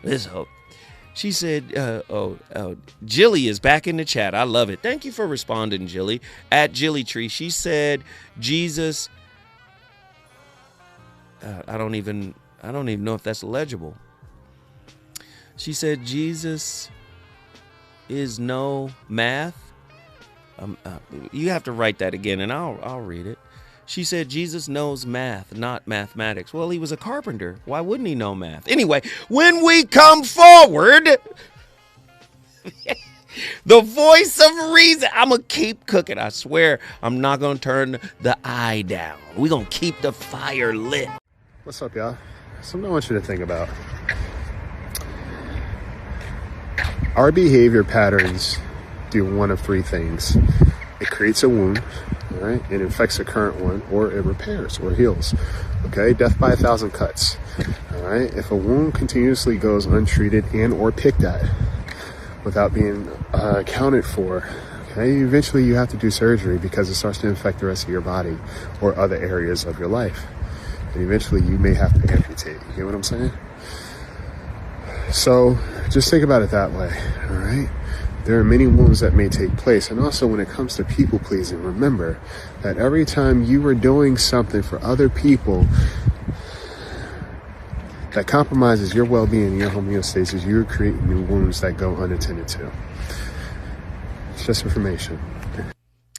Let's hope. She said, Jilly is back in the chat. I love it. Thank you for responding, Jilly. At Jillytree, she said, Jesus, I don't even know if that's legible. She said, Jesus is no math. You have to write that again, and I'll read it. She said Jesus knows math, not mathematics. Well, he was a carpenter. Why wouldn't he know math? Anyway, when we come forward, the voice of reason. I'm going to keep cooking. I swear I'm not going to turn the eye down. We're going to keep the fire lit.
What's up, y'all? Something I want you to think about. Our behavior patterns do one of three things. It creates a wound, all right? It infects a current one, or it repairs or heals, okay? Death by 1,000 cuts, all right? If a wound continuously goes untreated and or picked at without being accounted for, okay, eventually you have to do surgery because it starts to infect the rest of your body or other areas of your life. And eventually you may have to amputate. You get what I'm saying? So just think about it that way, all right? There are many wounds that may take place. And also when it comes to people pleasing, remember that every time you are doing something for other people, that compromises your well-being and your homeostasis, you're creating new wounds that go unattended to. It's just information.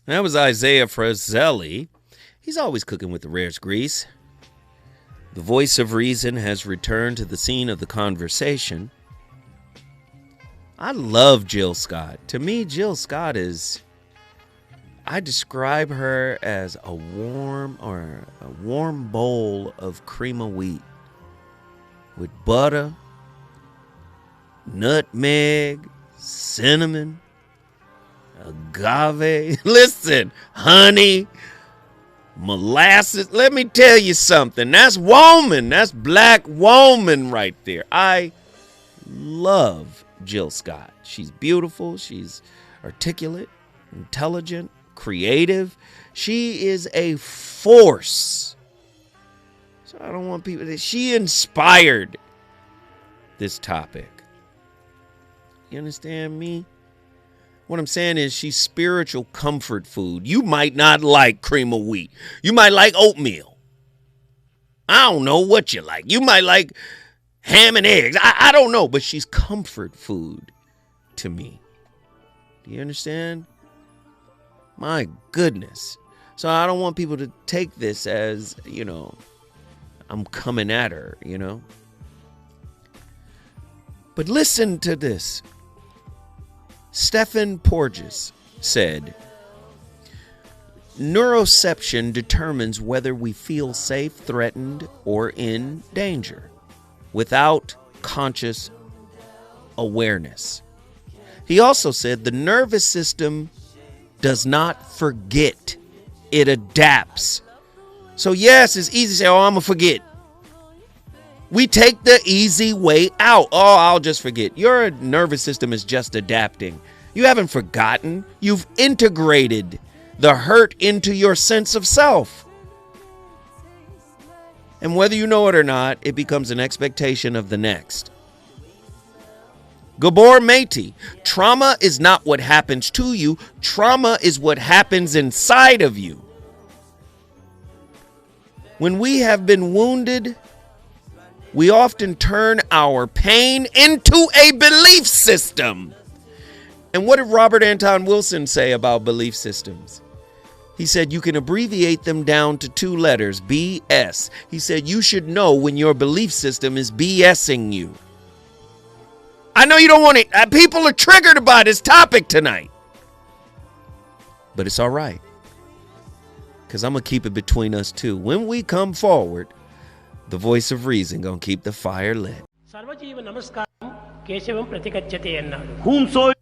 That was Isaiah Frazzelli. He's always cooking with the rarest grease. The voice of reason has returned to the scene of the conversation. I love Jill Scott. To me, Jill Scott I describe her as a warm bowl of cream of wheat with butter, nutmeg, cinnamon, agave, listen, honey, molasses. Let me tell you something. That's woman. That's black woman right there. I love Jill Scott. She's beautiful. She's articulate, intelligent, creative. She is a force. So I don't want people to... She inspired this topic. You understand me? What I'm saying is she's spiritual comfort food. You might not like cream of wheat. You might like oatmeal. I don't know what you like. You might like ham and eggs. I don't know, but she's comfort food to me. Do you understand? My goodness. So I don't want people to take this as, I'm coming at her, But listen to this. Stephen Porges said, neuroception determines whether we feel safe, threatened, or in danger without conscious awareness. He also said the nervous system does not forget. It adapts. So yes, it's easy to say, I'm going to forget. We take the easy way out. I'll just forget. Your nervous system is just adapting. You haven't forgotten. You've integrated the hurt into your sense of self. And whether you know it or not, it becomes an expectation of the next. Gabor Mate, trauma is not what happens to you. Trauma is what happens inside of you. When we have been wounded, we often turn our pain into a belief system. And what did Robert Anton Wilson say about belief systems? He said you can abbreviate them down to 2 letters, BS. He said you should know when your belief system is BSing you. I know you don't want it. People are triggered by this topic tonight. But it's all right. Because I'm going to keep it between us two. When we come forward, the voice of reason going to keep the fire lit.
Whomsoever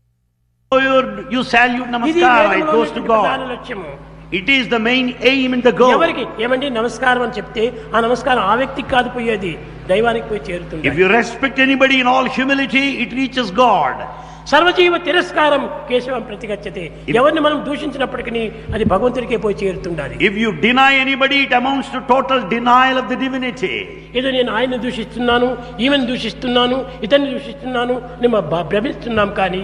you salute namaskar, it goes to God. It is the main aim in the goal. If you respect anybody in all humility, it reaches God.
సర్వజీవ తిరస్కారం కేశవం ప్రతిగచ్చతే ఎవరిని మనం దూషించినప్పటికీ అది భగవంతుడికే పోయి చేరుతుండాలి.
If you deny anybody, it amounts to total denial of the divinity.
ఏదో నేను ఆయన్ని దూషిస్తున్నాను, ఈమెను దూషిస్తున్నాను, ఇతన్ని దూషిస్తున్నాను అని భ్రమిస్తున్నాం, కానీ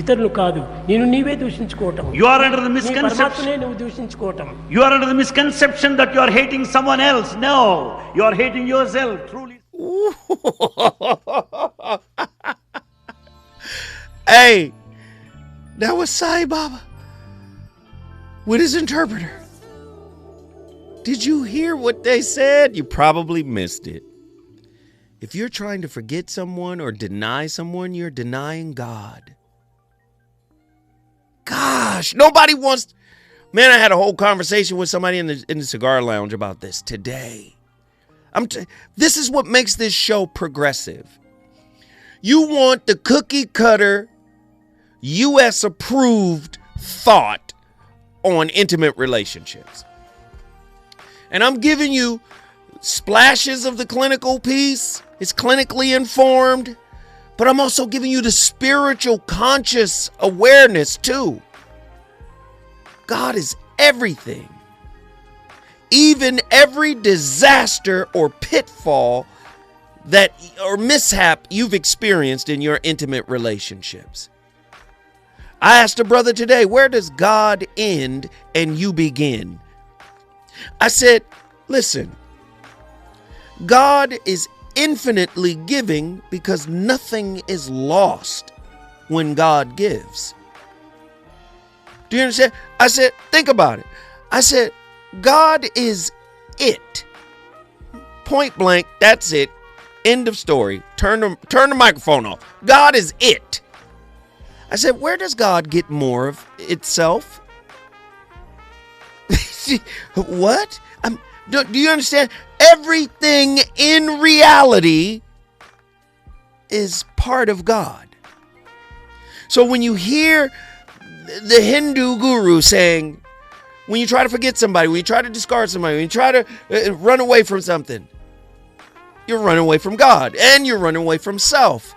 ఇతరులు కాదు, నేను నీవే దూషించుకోవటం.
You are under the misconception.
నువ్వు దూషించుకోవటం.
You are under the misconception that you are hating someone else. No, you are hating yourself. Truly.
Hey, that was Sai Baba with his interpreter. Did you hear what they said? You probably missed it. If you're trying to forget someone or deny someone, you're denying God. Gosh, nobody wants... Man, I had a whole conversation with somebody in the cigar lounge about this today. This is what makes this show progressive. You want the cookie cutter, U.S. approved thought on intimate relationships. And I'm giving you splashes of the clinical piece. It's clinically informed. But I'm also giving you the spiritual conscious awareness too. God is everything. Even every disaster or pitfall or mishap you've experienced in your intimate relationships. I asked a brother today, where does God end and you begin? I said, listen, God is infinitely giving because nothing is lost when God gives. Do you understand? I said, think about it. I said, God is it. Point blank, that's it. End of story. Turn the microphone off. God is it. I said, where does God get more of itself? What? Do you understand? Everything in reality is part of God. So when you hear the Hindu guru saying, when you try to forget somebody, when you try to discard somebody, when you try to run away from something, you're running away from God and you're running away from self.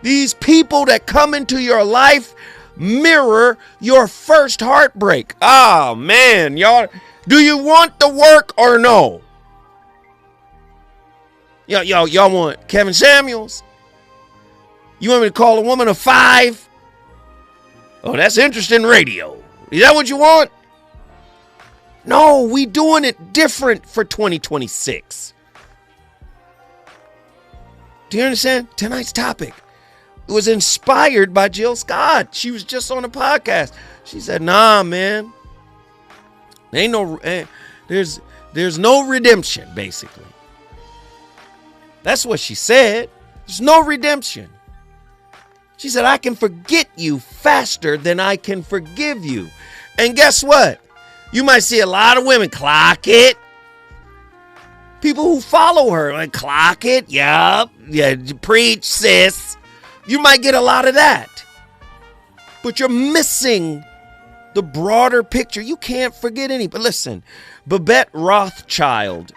These people that come into your life mirror your first heartbreak. Oh man, y'all, do you want the work or no? Y'all want Kevin Samuels? You want me to call a woman a 5? Oh, that's interesting radio. Is that what you want? No, we doing it different for 2026. Do you understand? Tonight's topic, it was inspired by Jill Scott. She was just on a podcast. She said, nah, man. There's no redemption, basically. That's what she said. There's no redemption. She said, I can forget you faster than I can forgive you. And guess what? You might see a lot of women clock it. People who follow her, like, clock it. Yup. Yeah, preach, sis. You might get a lot of that. But you're missing the broader picture. You can't forget any. But listen, Babette Rothschild,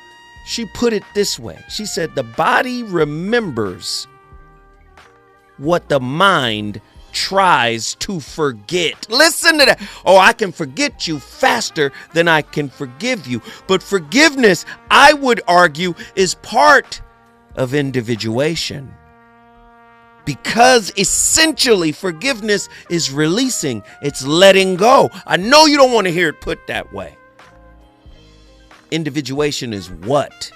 she put it this way. She said, the body remembers what the mind tries to forget. Listen to that. Oh, I can forget you faster than I can forgive you. But forgiveness, I would argue, is part of individuation. Because essentially forgiveness is releasing. It's letting go. I know you don't want to hear it put that way. Individuation is what?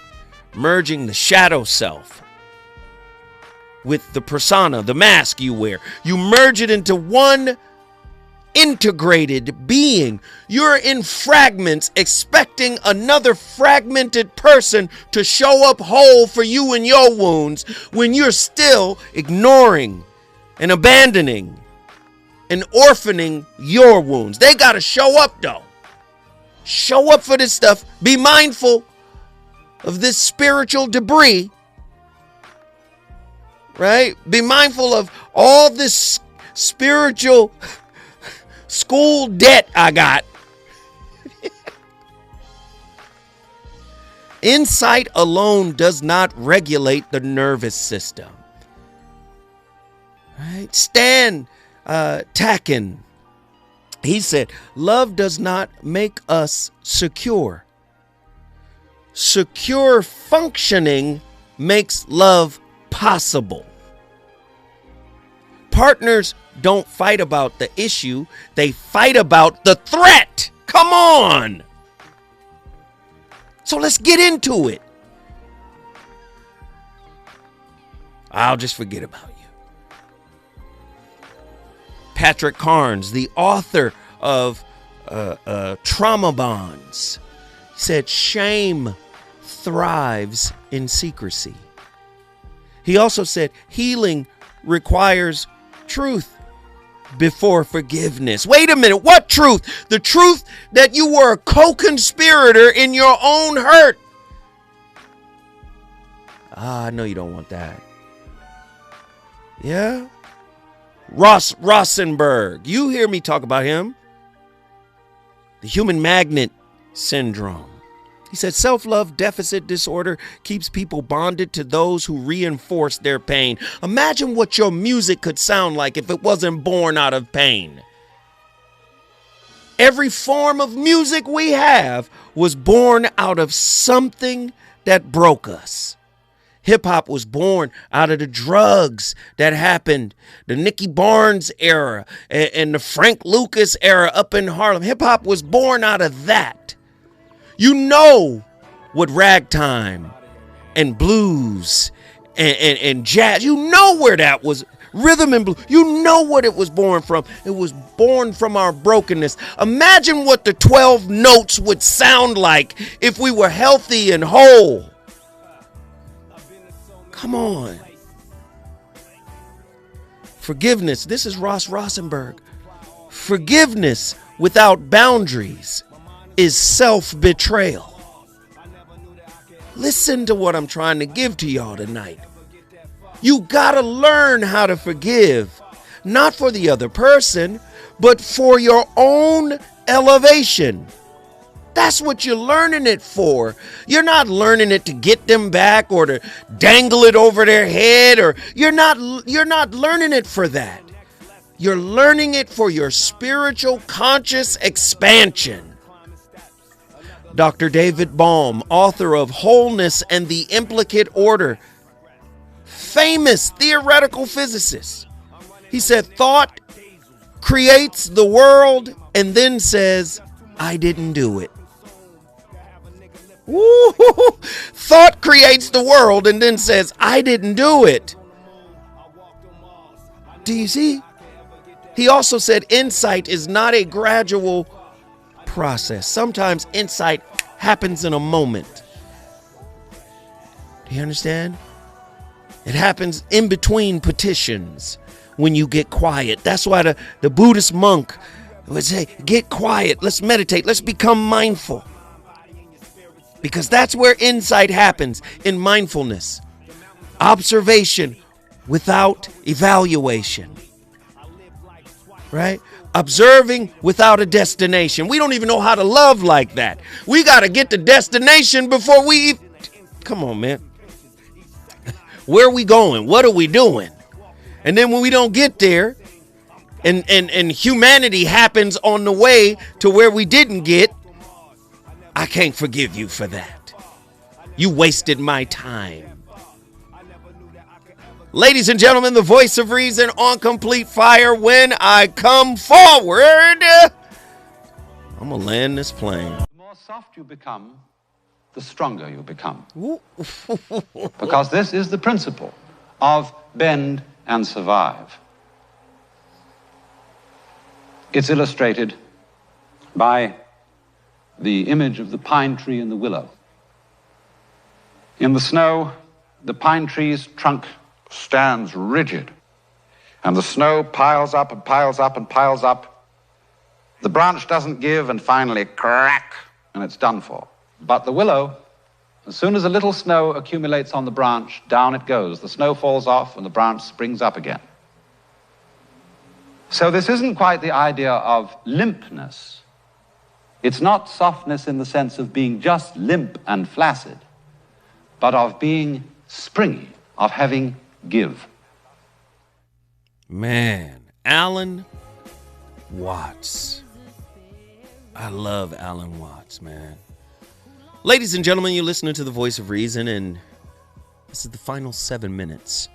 Merging the shadow self with the persona, the mask you wear. You merge it into one integrated being. You're in fragments expecting another fragmented person to show up whole for you and your wounds when you're still ignoring and abandoning and orphaning your wounds. They got to show up though. Show up for this stuff. Be mindful of this spiritual debris. Right? Be mindful of all this spiritual school debt I got. Insight alone does not regulate the nervous system. Right? Stan Tacken, he said, love does not make us secure. Secure functioning makes love possible. Partners don't fight about the issue, they fight about the threat. Come on. So let's get into it. I'll just forget about you. Patrick Carnes, the author of Trauma Bonds, said shame thrives in secrecy. He also said healing requires truth before forgiveness. Wait a minute, what truth? The truth that you were a co-conspirator in your own hurt. I know you don't want that. Yeah? Ross Rosenberg, you hear me talk about him. The human magnet syndrome. He said self-love deficit disorder keeps people bonded to those who reinforce their pain. Imagine what your music could sound like if it wasn't born out of pain. Every form of music we have was born out of something that broke us. Hip-hop was born out of the drugs that happened, the Nicky Barnes era and the Frank Lucas era up in Harlem. Hip-hop was born out of that. You know what ragtime and blues and jazz. You know where that was. Rhythm and blues. You know what it was born from. It was born from our brokenness. Imagine what the 12 notes would sound like if we were healthy and whole. Come on. Forgiveness. This is Ross Rosenberg. Forgiveness without boundaries is self-betrayal. Listen to what I'm trying to give to y'all tonight. You gotta learn how to forgive, not for the other person, but for your own elevation. That's what you're learning it for. You're not learning it to get them back or to dangle it over their head, or you're not learning it for that. You're learning it for your spiritual conscious expansion. Dr. David Bohm, author of Wholeness and the Implicate Order, famous theoretical physicist. He said, thought creates the world and then says, I didn't do it. Woo-hoo-hoo. Thought creates the world and then says, I didn't do it. Do you see? He also said insight is not a gradual process. Sometimes insight happens in a moment. Do you understand? It happens in between petitions when you get quiet. That's why the Buddhist monk would say, get quiet, let's meditate, let's become mindful. Because that's where insight happens, in mindfulness. Observation without evaluation. Right? Observing without a destination. We don't even know how to love like that. We got to get the destination before we... Come on, man. Where are we going? What are we doing? And then when we don't get there, and humanity happens on the way to where we didn't get, I can't forgive you for that. You wasted my time. Ladies and gentlemen, the voice of reason on complete fire. When I come forward, I'm going to land this plane.
The more soft you become, the stronger you become. Because this is the principle of bend and survive. It's illustrated by the image of the pine tree and the willow. In the snow, the pine tree's trunk stands rigid, and the snow piles up and piles up and piles up. The branch doesn't give, and finally, crack, and it's done for. But the willow, as soon as a little snow accumulates on the branch, down it goes. The snow falls off, and the branch springs up again. So this isn't quite the idea of limpness. It's not softness in the sense of being just limp and flaccid, but of being springy, of having give.
Man, Alan Watts. I love Alan Watts, man. Ladies and gentlemen, you're listening to The Voice of Reason, and this is the final 7 minutes.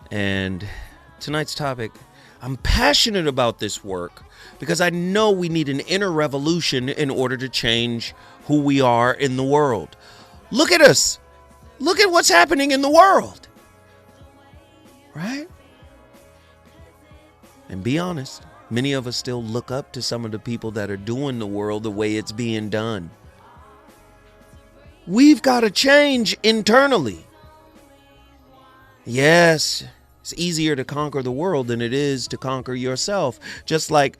And tonight's topic, I'm passionate about this work because I know we need an inner revolution in order to change who we are in the world. Look at us. Look at what's happening in the world. Right? And be honest, many of us still look up to some of the people that are doing the world the way it's being done. We've got to change internally. Yes, it's easier to conquer the world than it is to conquer yourself. Just like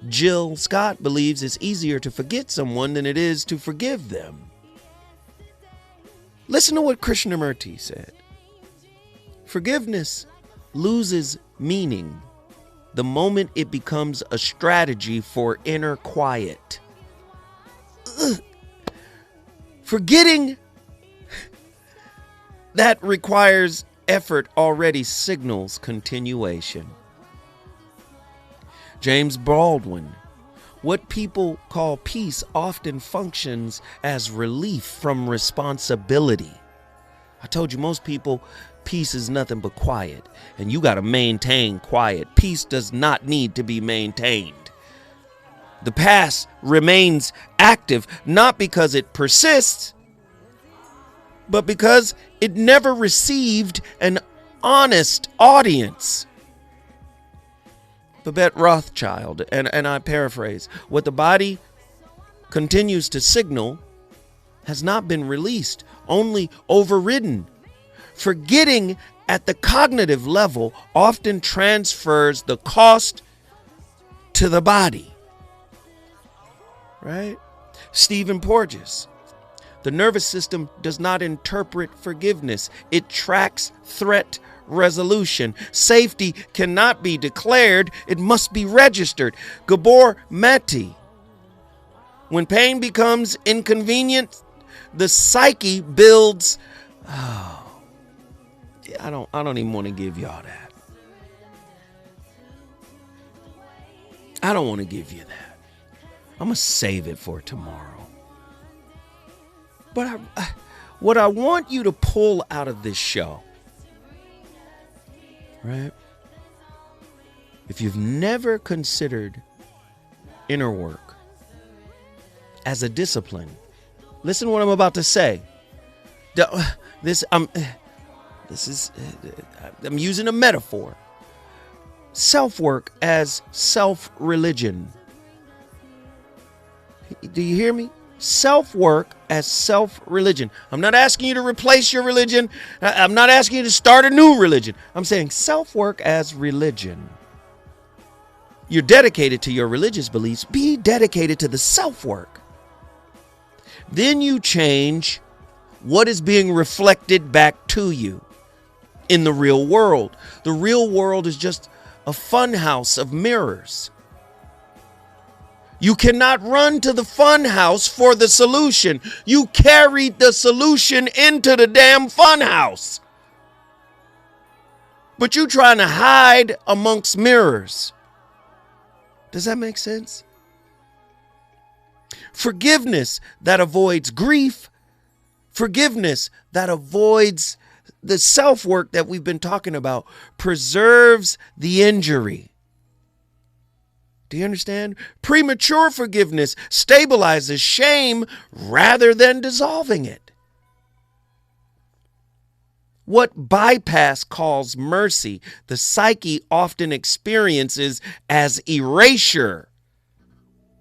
Jill Scott believes it's easier to forget someone than it is to forgive them. Listen to what Krishnamurti said. Forgiveness loses meaning the moment it becomes a strategy for inner quiet. Forgetting that requires effort already signals continuation. James Baldwin. What people call peace often functions as relief from responsibility. I told you most people, peace is nothing but quiet, and you got to maintain quiet. Peace does not need to be maintained. The past remains active, not because it persists, but because it never received an honest audience. Babette Rothschild, and I paraphrase, what the body continues to signal has not been released, only overridden. Forgetting at the cognitive level often transfers the cost to the body. Right? Stephen Porges. The nervous system does not interpret forgiveness. It tracks threat resolution. Safety cannot be declared. It must be registered. Gabor Mate. When pain becomes inconvenient, the psyche builds. Oh, I don't even want to give y'all that. I don't want to give you that. I'm going to save it for tomorrow. But what I want you to pull out of this show, right? If you've never considered inner work as a discipline, listen to what I'm about to say. I'm using a metaphor. Self-work as self-religion. Do you hear me? Self-work as self-religion. I'm not asking you to replace your religion. I'm not asking you to start a new religion. I'm saying self-work as religion. You're dedicated to your religious beliefs. Be dedicated to the self-work. Then you change what is being reflected back to you in the real world. The real world is just a fun house of mirrors. You cannot run to the fun house for the solution. You carried the solution into the damn fun house. But you trying to hide amongst mirrors. Does that make sense? Forgiveness that avoids grief. Forgiveness that avoids the self-work that we've been talking about preserves the injury. Do you understand? Premature forgiveness stabilizes shame rather than dissolving it. What bypass calls mercy, the psyche often experiences as erasure.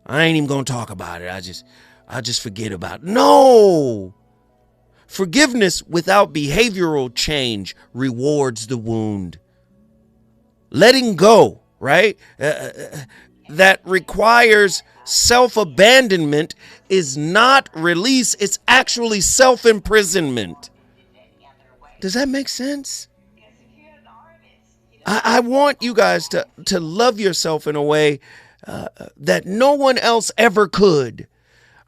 I ain't even going to talk about it. I just forget about it. No! Forgiveness without behavioral change rewards the wound. Letting go, right? That requires self-abandonment is not release. It's actually self-imprisonment. Does that make sense? I want you guys to love yourself in a way that no one else ever could.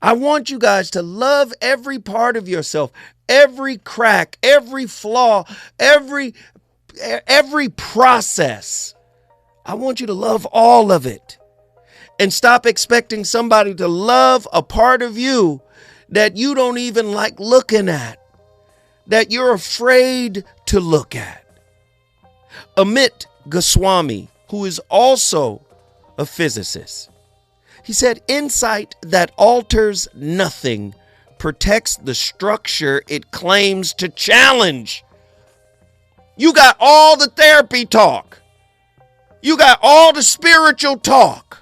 I want you guys to love every part of yourself, every crack, every flaw, every process. I want you to love all of it. And stop expecting somebody to love a part of you that you don't even like looking at, that you're afraid to look at. Amit Goswami, who is also a physicist, he said, insight that alters nothing protects the structure it claims to challenge. You got all the therapy talk. You got all the spiritual talk.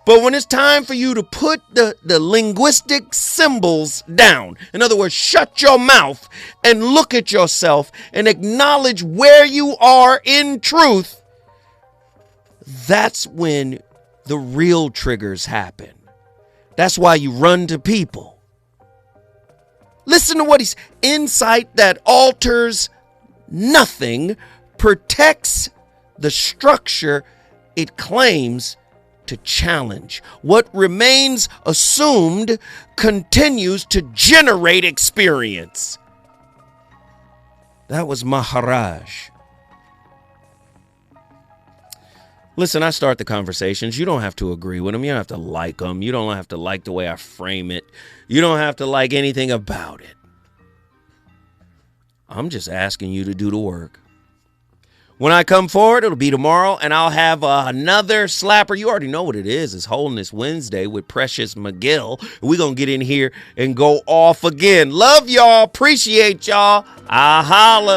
But when it's time for you to put the linguistic symbols down, in other words, shut your mouth and look at yourself and acknowledge where you are in truth, that's when the real triggers happen. That's why you run to people. Listen to what he's insight that alters nothing protects the structure it claims to challenge. What remains assumed continues to generate experience. That was Maharaj. Listen, I start the conversations. You don't have to agree with them. You don't have to like them. You don't have to like the way I frame it. You don't have to like anything about it. I'm just asking you to do the work. When I come forward, it'll be tomorrow, and I'll have another slapper. You already know what it is. It's Holiness Wednesday with Precious McGill. We're going to get in here and go off again. Love y'all. Appreciate y'all. I holla.